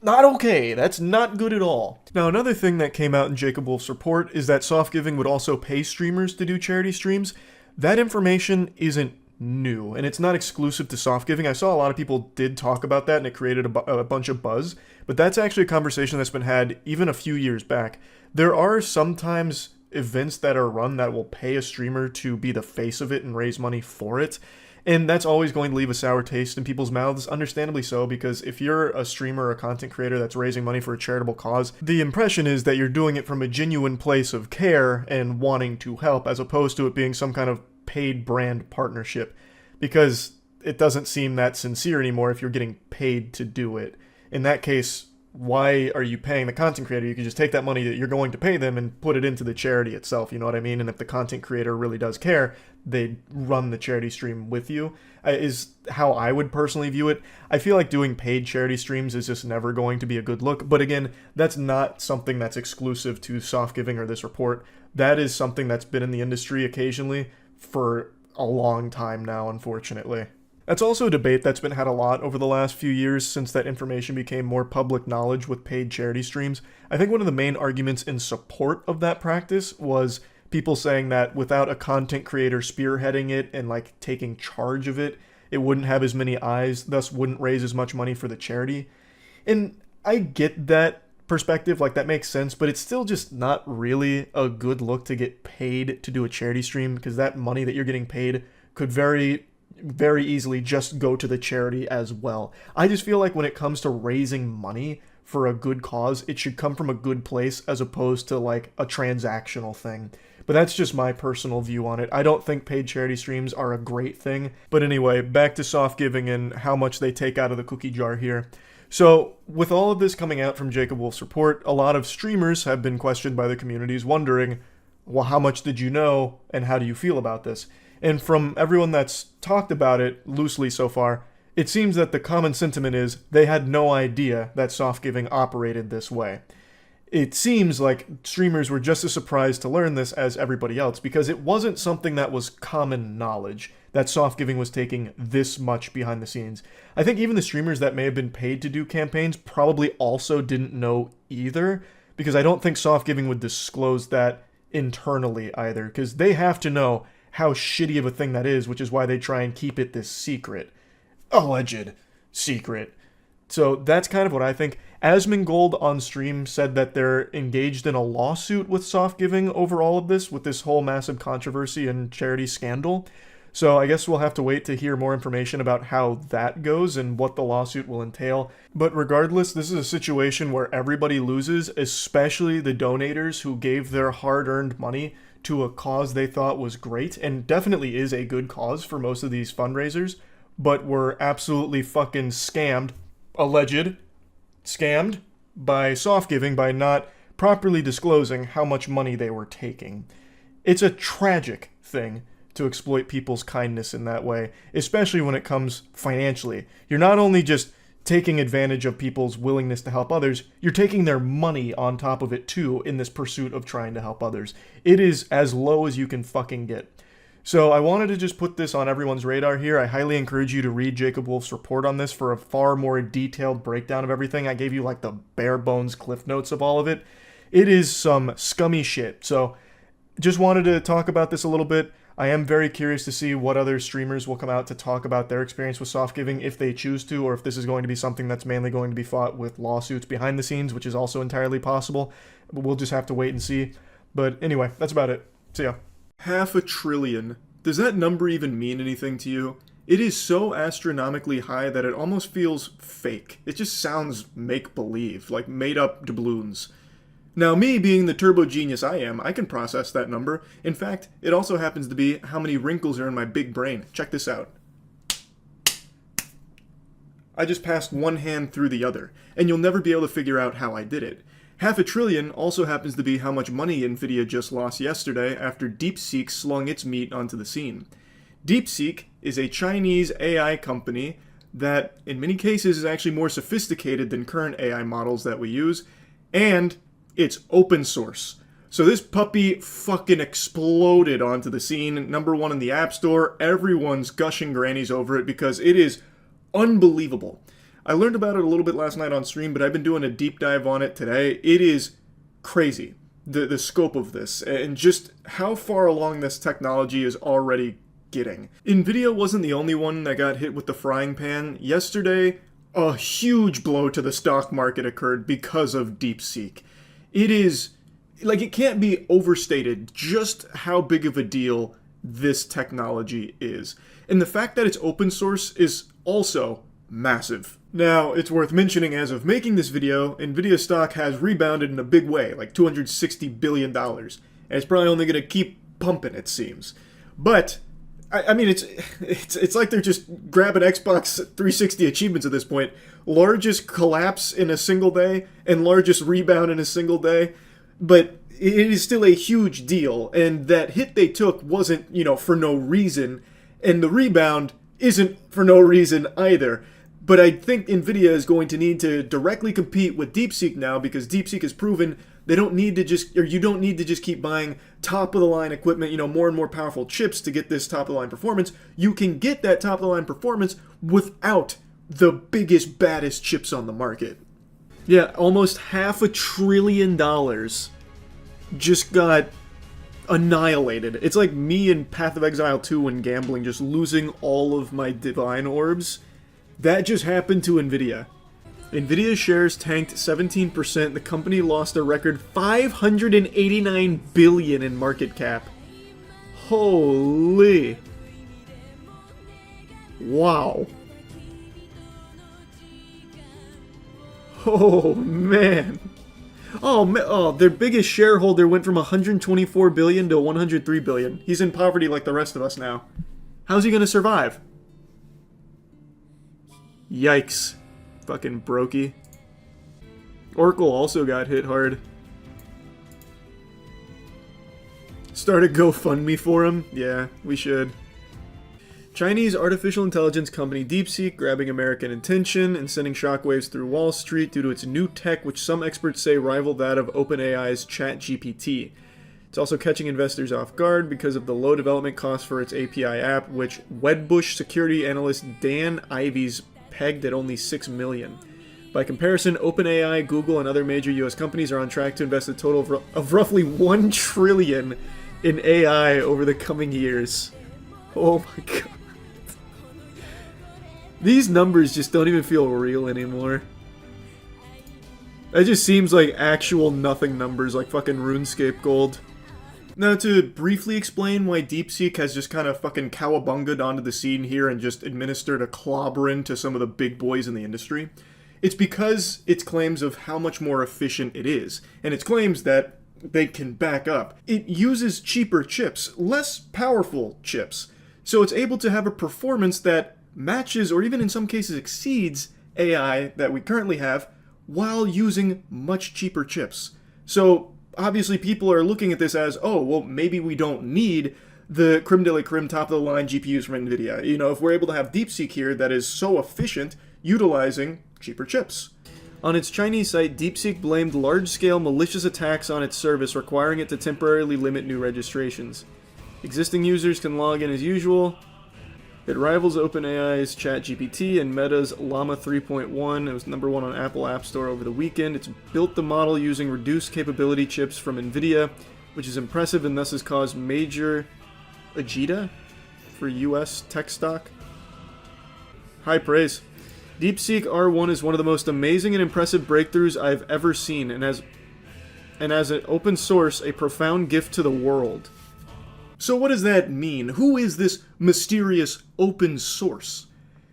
not okay. That's not good at all. Now, another thing that came out in Jacob Wolf's report is that soft giving would also pay streamers to do charity streams. That information isn't new, and it's not exclusive to soft giving. I saw a lot of people did talk about that, and it created a bunch of buzz, but that's actually a conversation that's been had even a few years back. There are sometimes events that are run that will pay a streamer to be the face of it and raise money for it, and that's always going to leave a sour taste in people's mouths, understandably so, because if you're a streamer or a content creator that's raising money for a charitable cause, the impression is that you're doing it from a genuine place of care and wanting to help, as opposed to it being some kind of paid brand partnership, because it doesn't seem that sincere anymore if you're getting paid to do it. In that case, why are you paying the content creator? You can just take that money that you're going to pay them and put it into the charity itself, you know what I mean? And if the content creator really does care, they run the charity stream with you, is how I would personally view it. I feel like doing paid charity streams is just never going to be a good look, but again, that's not something that's exclusive to soft giving or this report. That is something that's been in the industry occasionally for a long time now, unfortunately. That's also a debate that's been had a lot over the last few years since that information became more public knowledge with paid charity streams. I think one of the main arguments in support of that practice was people saying that without a content creator spearheading it and like taking charge of it, it wouldn't have as many eyes, thus wouldn't raise as much money for the charity. And I get that perspective, like that makes sense, but it's still just not really a good look to get paid to do a charity stream, because that money that you're getting paid could very easily just go to the charity as well. I just feel like when it comes to raising money for a good cause, it should come from a good place as opposed to like a transactional thing. But that's just my personal view on it. I don't think paid charity streams are a great thing. But anyway, back to soft giving and how much they take out of the cookie jar here. So, with all of this coming out from Jacob Wolf's report, a lot of streamers have been questioned by the communities wondering, well, how much did you know and how do you feel about this? And from everyone that's talked about it loosely so far, it seems that the common sentiment is they had no idea that soft giving operated this way. It seems like streamers were just as surprised to learn this as everybody else, because it wasn't something that was common knowledge that soft giving was taking this much behind the scenes. I think even the streamers that may have been paid to do campaigns probably also didn't know either, because I don't think soft giving would disclose that internally either, because they have to know how shitty of a thing that is, which is why they try and keep it this secret. Alleged secret. So that's kind of what I think. Asmongold on stream said that they're engaged in a lawsuit with soft giving over all of this, with this whole massive controversy and charity scandal. So I guess we'll have to wait to hear more information about how that goes and what the lawsuit will entail. But regardless, this is a situation where everybody loses, especially the donators who gave their hard-earned money to a cause they thought was great, and definitely is a good cause for most of these fundraisers, but were absolutely fucking scammed, alleged, scammed by soft giving by not properly disclosing how much money they were taking. It's a tragic thing to exploit people's kindness in that way, especially when it comes financially. You're not only just taking advantage of people's willingness to help others, you're taking their money on top of it too in this pursuit of trying to help others. It is as low as you can fucking get. So I wanted to just put this on everyone's radar here. I highly encourage you to read Jacob Wolf's report on this for a far more detailed breakdown of everything. I gave you like the bare bones cliff notes of all of it. It is some scummy shit. So just wanted to talk about this a little bit. I am very curious to see what other streamers will come out to talk about their experience with soft giving if they choose to, or if this is going to be something that's mainly going to be fought with lawsuits behind the scenes, which is also entirely possible. But we'll just have to wait and see. But anyway, that's about it. See ya. $500 billion. Does that number even mean anything to you? It is so astronomically high that it almost feels fake. It just sounds make-believe, like made-up doubloons. Now, me being the turbo genius I am, I can process that number. In fact, it also happens to be how many wrinkles are in my big brain. Check this out. I just passed one hand through the other, and you'll never be able to figure out how I did it. $500 billion also happens to be how much money Nvidia just lost yesterday after DeepSeek slung its meat onto the scene. DeepSeek is a Chinese AI company that, in many cases, is actually more sophisticated than current AI models that we use, and it's open source. So this puppy fucking exploded onto the scene. #1 in the App Store. Everyone's gushing grannies over it because it is unbelievable. I learned about it a little bit last night on stream, but I've been doing a deep dive on it today. It is crazy, the scope of this, and just how far along this technology is already getting. Nvidia wasn't the only one that got hit with the frying pan. Yesterday, a huge blow to the stock market occurred because of DeepSeek. It is, like, it can't be overstated just how big of a deal this technology is. And the fact that it's open source is also massive. Now, it's worth mentioning as of making this video, Nvidia stock has rebounded in a big way, like $260 billion. And it's probably only going to keep pumping, it seems. But I mean, it's like they're just grabbing Xbox 360 achievements at this point. Largest collapse in a single day and largest rebound in a single day. But it is still a huge deal. And that hit they took wasn't, for no reason. And the rebound isn't for no reason either. But I think Nvidia is going to need to directly compete with DeepSeek now because DeepSeek has proven you don't need to just keep buying top-of-the-line equipment, more and more powerful chips to get this top-of-the-line performance. You can get that top-of-the-line performance without the biggest, baddest chips on the market. Yeah, almost $500 billion just got annihilated. It's like me in Path of Exile 2 when gambling, just losing all of my divine orbs. That just happened to Nvidia. Nvidia shares tanked 17%. The company lost a record $589 billion in market cap. Holy. Wow. Oh, man. Oh, their biggest shareholder went from $124 billion to $103 billion. He's in poverty like the rest of us now. How's he gonna survive? Yikes. Fucking brokey. Oracle also got hit hard. Start a GoFundMe for him? Yeah, we should. Chinese artificial intelligence company DeepSeek grabbing American attention and sending shockwaves through Wall Street due to its new tech, which some experts say rival that of OpenAI's ChatGPT. It's also catching investors off guard because of the low development costs for its API app, which Wedbush security analyst Dan Ives pegged at only $6 million. By comparison, OpenAI, Google, and other major US companies are on track to invest a total of roughly $1 trillion in AI over the coming years. Oh my god. These numbers just don't even feel real anymore. It just seems like actual nothing numbers, like fucking RuneScape gold. Now, to briefly explain why DeepSeek has just kind of fucking cowabunged onto the scene here and just administered a clobberin to some of the big boys in the industry, it's because its claims of how much more efficient it is, and its claims that they can back up. It uses cheaper chips, less powerful chips, so it's able to have a performance that matches or even in some cases exceeds AI that we currently have while using much cheaper chips. So obviously people are looking at this as, oh, well, maybe we don't need the creme de la creme top-of-the-line GPUs from NVIDIA. You know, if we're able to have DeepSeek here that is so efficient, utilizing cheaper chips. On its Chinese site, DeepSeek blamed large-scale malicious attacks on its service, requiring it to temporarily limit new registrations. Existing users can log in as usual. It rivals OpenAI's ChatGPT and Meta's Llama 3.1. It was #1 on Apple App Store over the weekend. It's built the model using reduced capability chips from NVIDIA, which is impressive and thus has caused major agita for US tech stock. High praise. DeepSeek R1 is one of the most amazing and impressive breakthroughs I've ever seen, and as an open source, a profound gift to the world. So what does that mean? Who is this mysterious open source?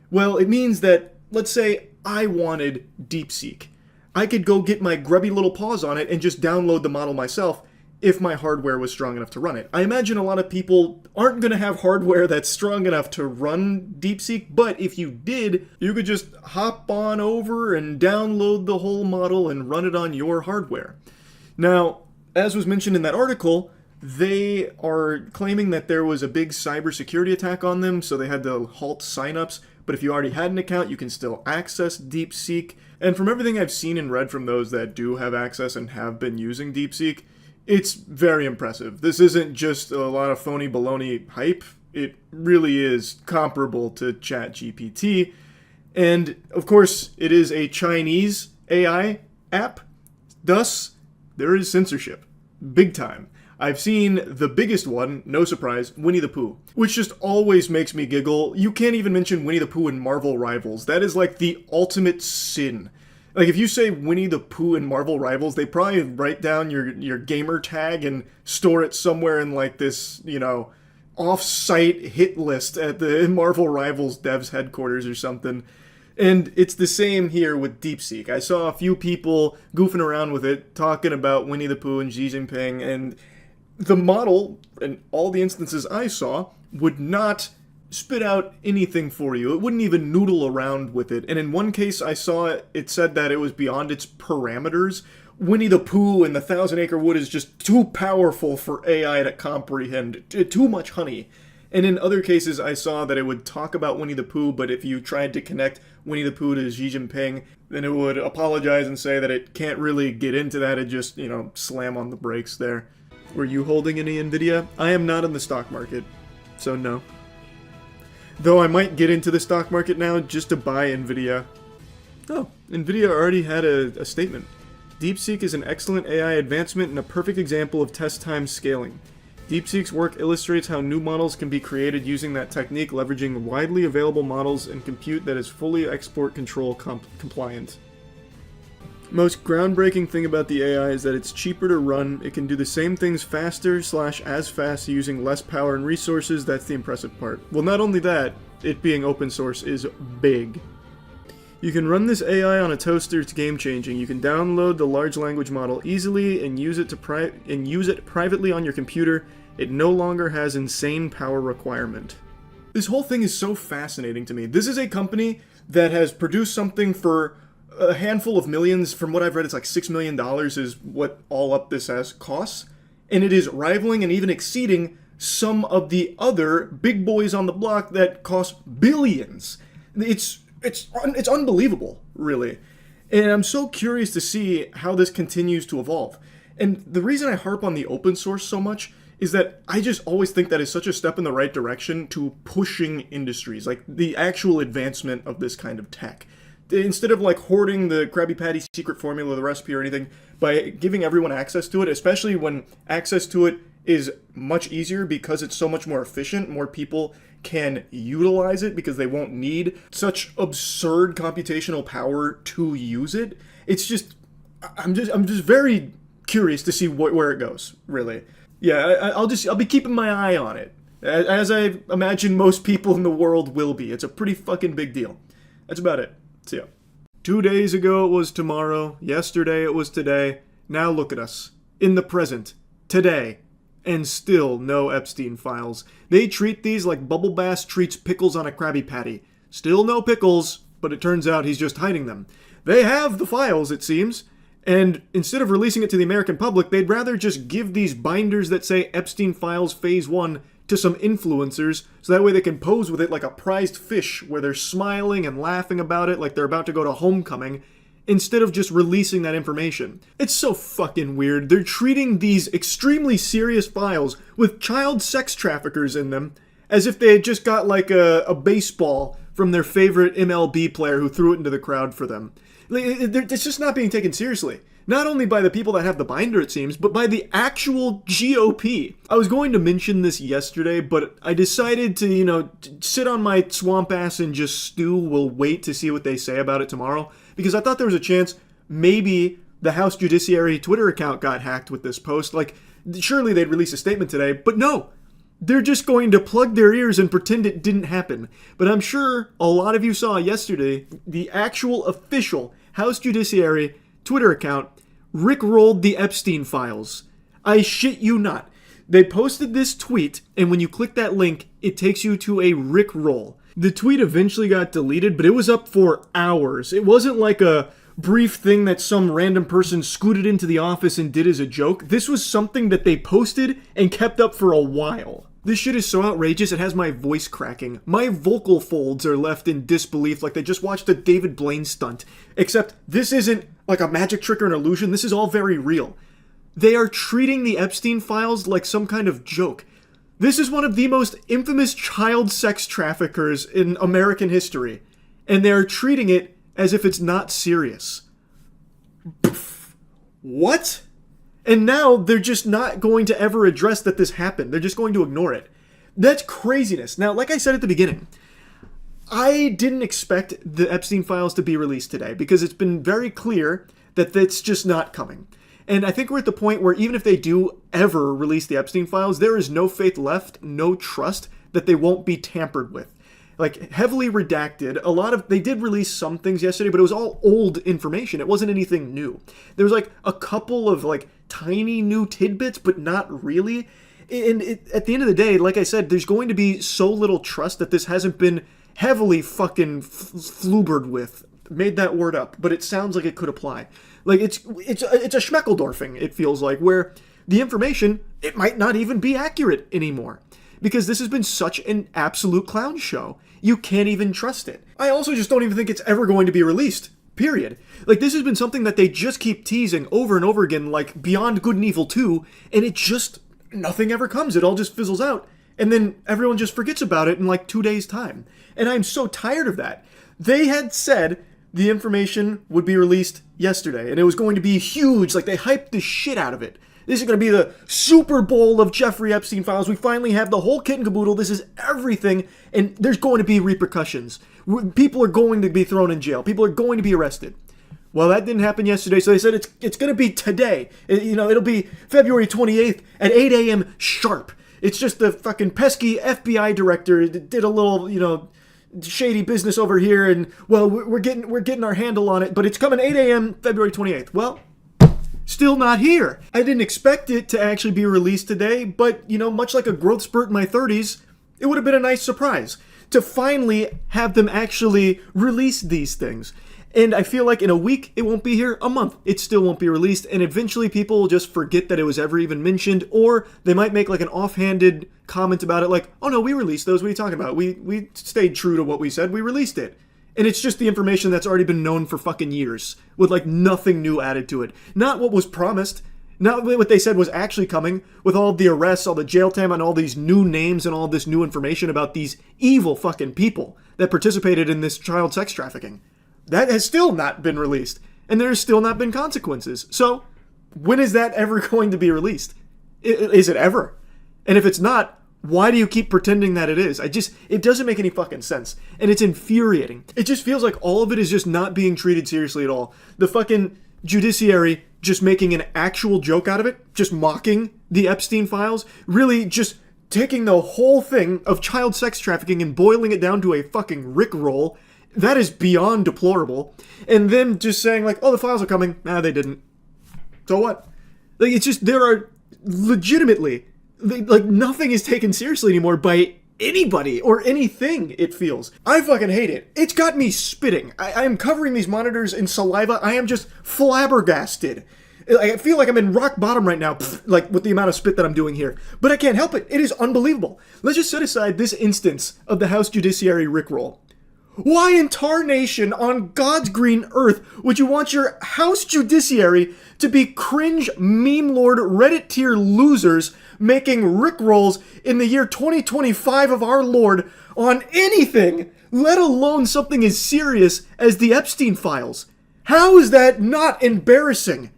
Well, it means that, let's say I wanted DeepSeek. I could go get my grubby little paws on it and just download the model myself if my hardware was strong enough to run it. I imagine a lot of people aren't going to have hardware that's strong enough to run DeepSeek, but if you did, you could just hop on over and download the whole model and run it on your hardware. Now, as was mentioned in that article, they are claiming that there was a big cybersecurity attack on them, so they had to halt signups. But if you already had an account, you can still access DeepSeek. And from everything I've seen and read from those that do have access and have been using DeepSeek, it's very impressive. This isn't just a lot of phony baloney hype. It really is comparable to ChatGPT. And, of course, it is a Chinese AI app. Thus, there is censorship. Big time. I've seen the biggest one, no surprise, Winnie the Pooh, which just always makes me giggle. You can't even mention Winnie the Pooh in Marvel Rivals. That is like the ultimate sin. Like, if you say Winnie the Pooh in Marvel Rivals, they probably write down your gamer tag and store it somewhere in like this, you know, off-site hit list at the Marvel Rivals devs headquarters or something. And it's the same here with DeepSeek. I saw a few people goofing around with it, talking about Winnie the Pooh and Xi Jinping, and the model, in all the instances I saw, would not spit out anything for you. It wouldn't even noodle around with it. And in one case I saw it said that it was beyond its parameters. Winnie the Pooh and the Thousand Acre Wood is just too powerful for AI to comprehend. Too much honey. And in other cases I saw that it would talk about Winnie the Pooh, but if you tried to connect Winnie the Pooh to Xi Jinping, then it would apologize and say that it can't really get into that. It just, you know, slam on the brakes there. Were you holding any NVIDIA? I am not in the stock market, so no. Though I might get into the stock market now just to buy NVIDIA. Oh, NVIDIA already had a statement. DeepSeek is an excellent AI advancement and a perfect example of test time scaling. DeepSeek's work illustrates how new models can be created using that technique, leveraging widely available models and compute that is fully export control compliant. Most groundbreaking thing about the AI is that it's cheaper to run, it can do the same things faster / as fast using less power and resources. That's the impressive part. Well, not only that, it being open source is big. You can run this AI on a toaster, it's game-changing. You can download the large language model easily and use it privately on your computer. It no longer has insane power requirement. This whole thing is so fascinating to me. This is a company that has produced something for a handful of millions. From what I've read, it's like $6 million is what all up this has costs. And it is rivaling and even exceeding some of the other big boys on the block that cost billions. It's unbelievable, really. And I'm so curious to see how this continues to evolve. And the reason I harp on the open source so much is that I just always think that is such a step in the right direction to pushing industries, like the actual advancement of this kind of tech. Instead of like hoarding the Krabby Patty secret formula, the recipe or anything, by giving everyone access to it, especially when access to it is much easier because it's so much more efficient, more people can utilize it because they won't need such absurd computational power to use it. It's just, I'm just very curious to see where it goes, really. Yeah, I'll be keeping my eye on it. As I imagine most people in the world will be. It's a pretty fucking big deal. That's about it. See ya. 2 days ago it was tomorrow. Yesterday it was today. Now look at us. In the present. Today. And still no Epstein files. They treat these like Bubble Bass treats pickles on a Krabby Patty. Still no pickles, but it turns out he's just hiding them. They have the files, it seems. And instead of releasing it to the American public, they'd rather just give these binders that say Epstein Files Phase 1 to some influencers, so that way they can pose with it like a prized fish, where they're smiling and laughing about it like they're about to go to homecoming, instead of just releasing that information. It's so fucking weird. They're treating these extremely serious files with child sex traffickers in them as if they had just got like a baseball from their favorite MLB player who threw it into the crowd for them. It's just not being taken seriously. Not only by the people that have the binder, it seems, but by the actual GOP. I was going to mention this yesterday, but I decided to, sit on my swamp ass and just stew. We'll wait to see what they say about it tomorrow, because I thought there was a chance maybe the House Judiciary Twitter account got hacked with this post. Like, surely they'd release a statement today, but no. They're just going to plug their ears and pretend it didn't happen. But I'm sure a lot of you saw yesterday the actual official House Judiciary Twitter account rickrolled the Epstein files. I shit you not. They posted this tweet, and when you click that link, it takes you to a rickroll. The tweet eventually got deleted, but it was up for hours. It wasn't like a brief thing that some random person scooted into the office and did as a joke. This was something that they posted and kept up for a while. This shit is so outrageous, it has my voice cracking. My vocal folds are left in disbelief like they just watched a David Blaine stunt. Except this isn't like a magic trick or an illusion, this is all very real. They are treating the Epstein files like some kind of joke. This is one of the most infamous child sex traffickers in American history, and they are treating it as if it's not serious. What? And now they're just not going to ever address that this happened. They're just going to ignore it. That's craziness. Now, like I said at the beginning, I didn't expect the Epstein files to be released today because it's been very clear that that's just not coming. And I think we're at the point where even if they do ever release the Epstein files, there is no faith left, no trust that they won't be tampered with. Like, heavily redacted. They did release some things yesterday, but it was all old information. It wasn't anything new. There was like a couple of like tiny new tidbits, but not really. And at the end of the day, like I said, there's going to be so little trust that this hasn't been heavily fucking flubered with. Made that word up, but it sounds like it could apply. Like, it's a Schmeckeldorfing, it feels like, where the information, it might not even be accurate anymore. Because this has been such an absolute clown show. You can't even trust it. I also just don't even think it's ever going to be released. Period. Like, this has been something that they just keep teasing over and over again, like Beyond Good and Evil 2, and it just, nothing ever comes. It all just fizzles out. And then everyone just forgets about it in like 2 days' time. And I'm so tired of that. They had said the information would be released yesterday, and it was going to be huge. Like, they hyped the shit out of it. This is going to be the Super Bowl of Jeffrey Epstein files. We finally have the whole kit and caboodle. This is everything, and there's going to be repercussions. People are going to be thrown in jail. People are going to be arrested. Well, that didn't happen yesterday, so they said it's going to be today. It'll be February 28th at 8 a.m. sharp. It's just the fucking pesky FBI director did a little, shady business over here, and, well, we're getting our handle on it, but it's coming 8 a.m. February 28th. Well, still not here. I didn't expect it to actually be released today, but, much like a growth spurt in my 30s, it would have been a nice surprise to finally have them actually release these things. And I feel like in a week, it won't be here. A month, it still won't be released. And eventually people will just forget that it was ever even mentioned, or they might make like an offhanded comment about it like, oh no, we released those. What are you talking about? We stayed true to what we said. We released it. And it's just the information that's already been known for fucking years, with like nothing new added to it. Not what was promised, not what they said was actually coming, with all the arrests, all the jail time, and all these new names and all this new information about these evil fucking people that participated in this child sex trafficking. That has still not been released, and there's still not been consequences. So, when is that ever going to be released? Is it ever? And if it's not, why do you keep pretending that it is? It doesn't make any fucking sense. And it's infuriating. It just feels like all of it is just not being treated seriously at all. The fucking judiciary just making an actual joke out of it, just mocking the Epstein files, really just taking the whole thing of child sex trafficking and boiling it down to a fucking rickroll. That is beyond deplorable. And then just saying like, oh, the files are coming. Nah, they didn't. So what? Like, it's just, there are legitimately, like, nothing is taken seriously anymore by anybody or anything, it feels. I fucking hate it. It's got me spitting. I am covering these monitors in saliva. I am just flabbergasted. I feel like I'm in rock bottom right now, like with the amount of spit that I'm doing here. But I can't help it. It is unbelievable. Let's just set aside this instance of the House Judiciary rickroll. Why in tarnation on God's green earth would you want your House Judiciary to be cringe meme lord Reddit tier losers making rickrolls in the year 2025 of our Lord on anything, let alone something as serious as the Epstein files? How is that not embarrassing?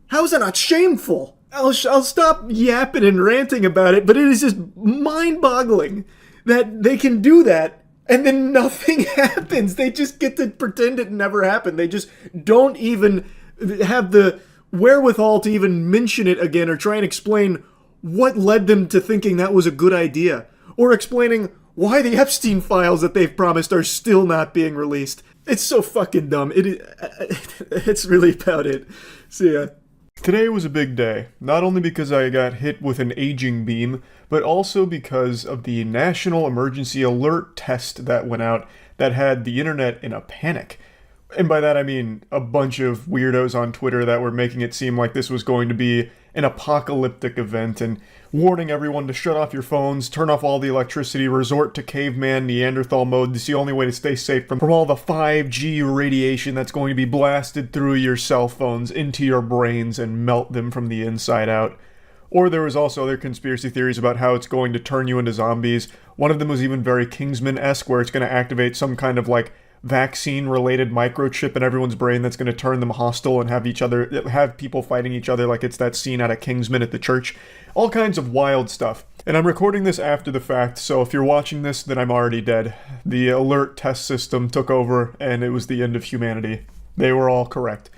How is that not shameful? I'll stop yapping and ranting about it, but it is just mind-boggling that they can do that and then nothing happens. They just get to pretend it never happened. They just don't even have the wherewithal to even mention it again or try and explain what led them to thinking that was a good idea, or explaining why the Epstein files that they've promised are still not being released. It's so fucking dumb. It's really about it. See ya. Today was a big day, not only because I got hit with an aging beam, but also because of the national emergency alert test that went out that had the internet in a panic. And by that I mean a bunch of weirdos on Twitter that were making it seem like this was going to be an apocalyptic event and warning everyone to shut off your phones, turn off all the electricity, resort to caveman Neanderthal mode. It's the only way to stay safe from all the 5G radiation that's going to be blasted through your cell phones into your brains and melt them from the inside out. Or there was also other conspiracy theories about how it's going to turn you into zombies. One of them was even very Kingsman-esque, where it's going to activate some kind of like vaccine-related microchip in everyone's brain that's going to turn them hostile and have people fighting each other like it's that scene out of Kingsman at the church. All kinds of wild stuff. And I'm recording this after the fact, so if you're watching this, then I'm already dead. The alert test system took over, and it was the end of humanity. They were all correct.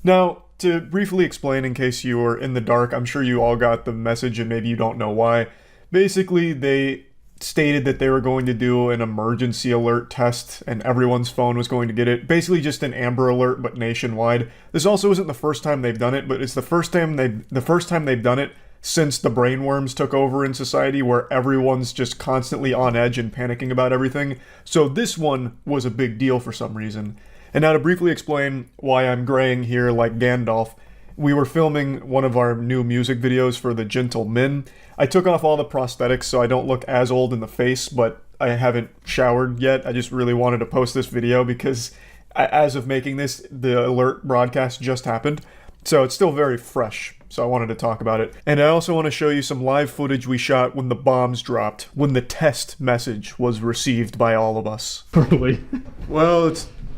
Now, to briefly explain in case you were in the dark, I'm sure you all got the message and maybe you don't know why. Basically, they stated that they were going to do an emergency alert test and everyone's phone was going to get it. Basically just an Amber Alert, but nationwide. This also isn't the first time they've done it, but it's the first time they've done it since the brainworms took over in society, where everyone's just constantly on edge and panicking about everything. So this one was a big deal for some reason. And now to briefly explain why I'm graying here like Gandalf, we were filming one of our new music videos for The Gentle Men. I took off all the prosthetics so I don't look as old in the face, but I haven't showered yet. I just really wanted to post this video because as of making this, the alert broadcast just happened. So it's still very fresh, so I wanted to talk about it. And I also want to show you some live footage we shot when the bombs dropped, when the test message was received by all of us. Really? Well,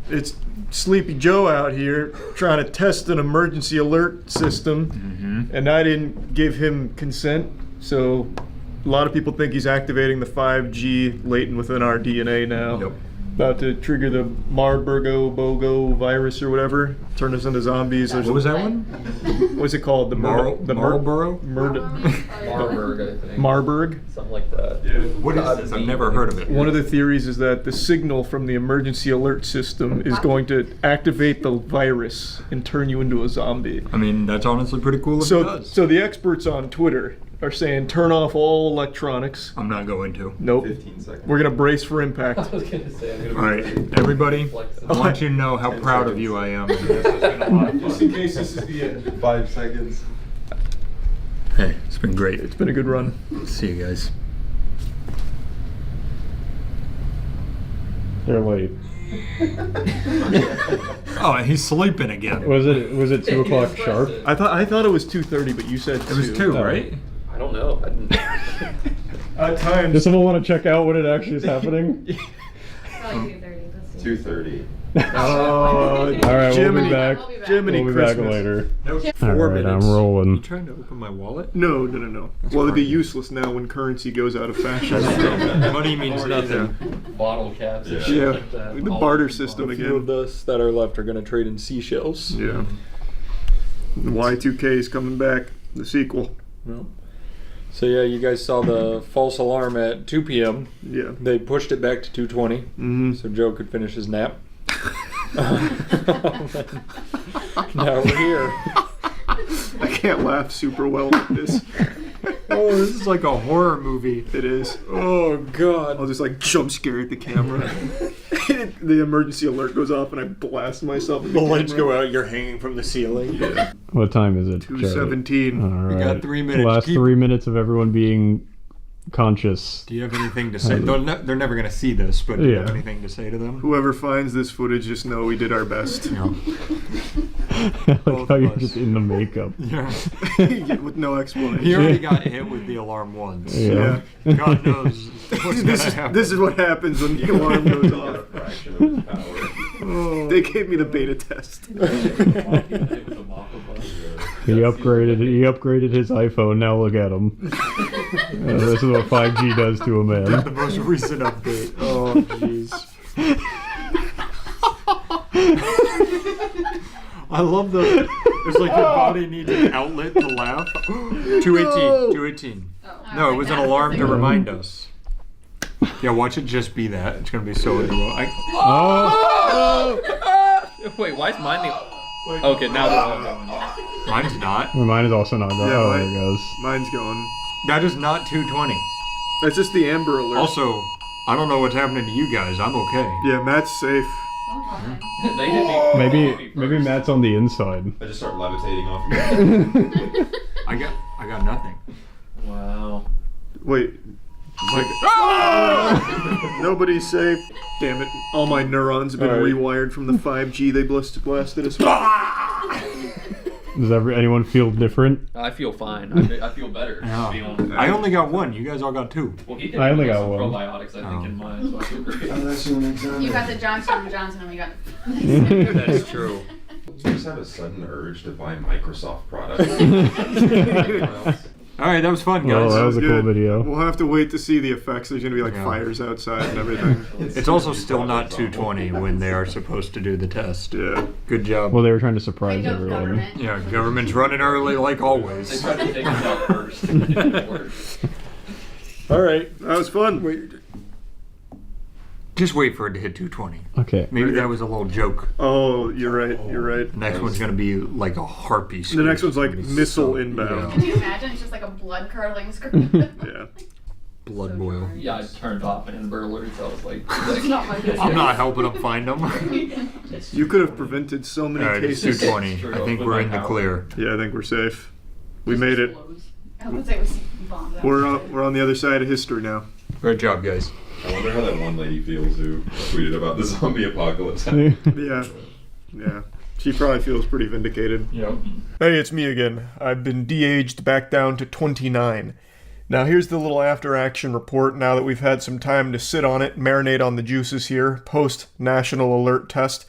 it's Sleepy Joe out here trying to test an emergency alert system, and I didn't give him consent, so a lot of people think he's activating the 5G latent within our DNA now. Yep. About to trigger the Marburgo virus or whatever, turn us into zombies. What was that one? What's it called? The Marlboro? Marburg, I think. Marburg? Something like that. What is this? I've never heard of it. One of the theories is that the signal from the emergency alert system is going to activate the virus and turn you into a zombie. I mean, that's honestly pretty cool if it does. So the experts on Twitter are saying turn off all electronics. I'm not going to. Nope. 15 seconds. We're gonna brace for impact. I was gonna say, I'm gonna All right, everybody, I want you to know how proud of you I am. Just in case this is the end. 5 seconds. Hey, it's been great. It's been a good run. See you guys. They're late. Oh, he's sleeping again. Was it 2 o'clock sharp? I thought it was 2:30, but you said it was 2, right? I don't know. I didn't. At times. Does someone want to check out what it actually is happening? 2:30. Oh, all right, Jiminy, we'll be back. Jiminy we'll be back Christmas. later. Nope. All 4 right, minutes. I'm rolling. You trying to open my wallet? No. Well, it'd be useless now when currency goes out of fashion. Money means nothing. Bottle caps. Yeah, the barter system A again. few of us that are left are going to trade in seashells. Yeah. Y2K is coming back. The sequel. Well, so yeah, you guys saw the false alarm at 2 p.m. Yeah. They pushed it back to 2:20, so Joe could finish his nap. Now we're here. I can't laugh super well at this. Oh, this is like a horror movie. It is. Oh god. I'll just like jump scare at the camera. The emergency alert goes off and I blast myself. The lights go out, you're hanging from the ceiling. Yeah. What time is it? 2:17. All right. We got 3 minutes. Last 3 minutes of everyone being conscious. Do you have anything to say? They're never going to see this, but do you have anything to say to them? Whoever finds this footage, just know we did our best. Like how you're just in the makeup. Yeah. With no explanation. He already got hit with the alarm once. Yeah. God knows what's going to happen. This is what happens when the alarm goes off. They gave me the beta test. He upgraded his iPhone. Now look at him. This is what 5G does to a man. The most recent update. Oh, jeez. I love the. It's like your body needs an outlet to laugh. 218. No, it was an alarm to remind us. Yeah, watch it just be that. It's gonna be so enjoyable. Wait, why is mine the? Okay, now they're all going. Mine's not. Mine is also not going. Yeah, there it goes. Mine's going. That is not 220. That's just the Amber Alert. Also, I don't know what's happening to you guys. I'm okay. Yeah, Matt's safe. They hit me. Maybe Matt's on the inside. I just start levitating off. I got nothing. Wow. Wait. Like, Nobody's safe. Damn it. All my neurons have been rewired from the 5G they blasted us with. Does anyone feel different? I feel fine. I feel better. Yeah. I only got one. You guys all got two. Well, he did I only got some one. probiotics, I think, in mine, so I feel great. You got the Johnson & Johnson and we got That's true. You just have a sudden urge to buy Microsoft products. All right, that was fun, guys. Oh, that was a cool video. We'll have to wait to see the effects. There's going to be like fires outside and everything. It's also still not 220 when they are supposed to do the test. Yeah. Good job. Well, they were trying to surprise everyone. Yeah, government's running early like They always. tried to take us out first. It didn't work. All right. That was fun. Just wait for it to hit 220. Okay. Maybe that was a little joke. Oh, you're right. You're right. The next one's going to be like a harpy The scream. next one's like missile inbound. Can you imagine? It's just like a blood curdling scream. Yeah. Blood boil. Yeah, I turned off Amber Alerts. I was like it's not my business. I'm not helping them find them. You could have prevented so many All right, it's cases. 220. I think we're in the clear. Yeah, I think we're safe. We made it. I would say it was bombed out. We're on the other side of history now. Great job, guys. I wonder how that one lady feels who tweeted about the zombie apocalypse. Yeah. Yeah. She probably feels pretty vindicated. Yep. Hey, it's me again. I've been de-aged back down to 29. Now here's the little after-action report now that we've had some time to sit on it, marinate on the juices here, post-national alert test.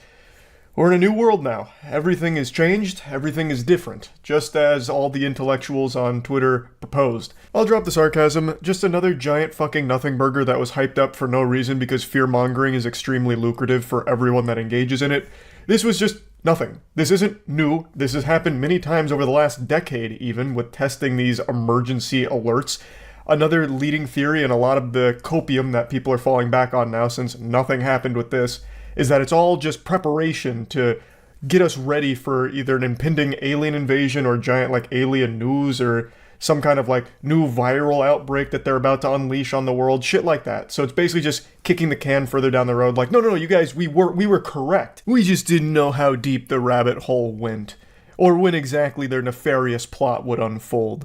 We're in a new world now. Everything is changed, everything is different, just as all the intellectuals on Twitter proposed. I'll drop the sarcasm, just another giant fucking nothing burger that was hyped up for no reason because fear-mongering is extremely lucrative for everyone that engages in it. This was just nothing. This isn't new. This has happened many times over the last decade even, with testing these emergency alerts. Another leading theory and a lot of the copium that people are falling back on now since nothing happened with this is that it's all just preparation to get us ready for either an impending alien invasion or giant like alien news or some kind of like new viral outbreak that they're about to unleash on the world, shit like that. So it's basically just kicking the can further down the road like, no, you guys, we were correct. We just didn't know how deep the rabbit hole went or when exactly their nefarious plot would unfold.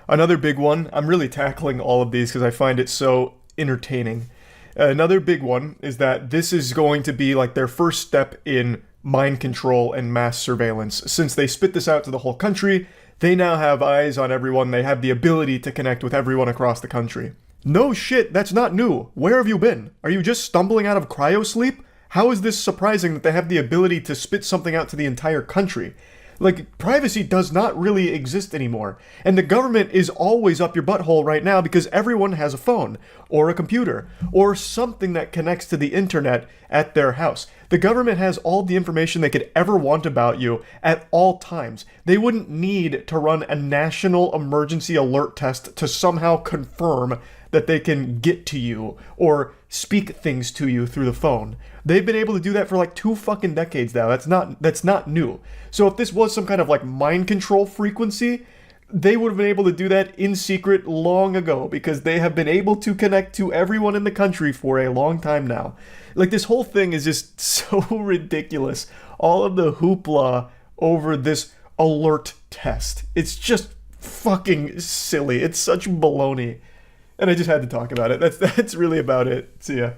Another big one, I'm really tackling all of these because I find it so entertaining. Another big one is that this is going to be like their first step in mind control and mass surveillance. Since they spit this out to the whole country, they now have eyes on everyone. They have the ability to connect with everyone across the country. No shit, that's not new. Where have you been? Are you just stumbling out of cryosleep? How is this surprising that they have the ability to spit something out to the entire country? Like, privacy does not really exist anymore. And the government is always up your butthole right now because everyone has a phone, or a computer, or something that connects to the internet at their house. The government has all the information they could ever want about you at all times. They wouldn't need to run a national emergency alert test to somehow confirm that they can get to you or speak things to you through the phone. They've been able to do that for like 2 fucking decades now. That's not new. So if this was some kind of like mind control frequency, they would have been able to do that in secret long ago because they have been able to connect to everyone in the country for a long time now. Like, this whole thing is just so ridiculous. All of the hoopla over this alert test. It's just fucking silly. It's such baloney. And I just had to talk about it. That's really about it. See ya.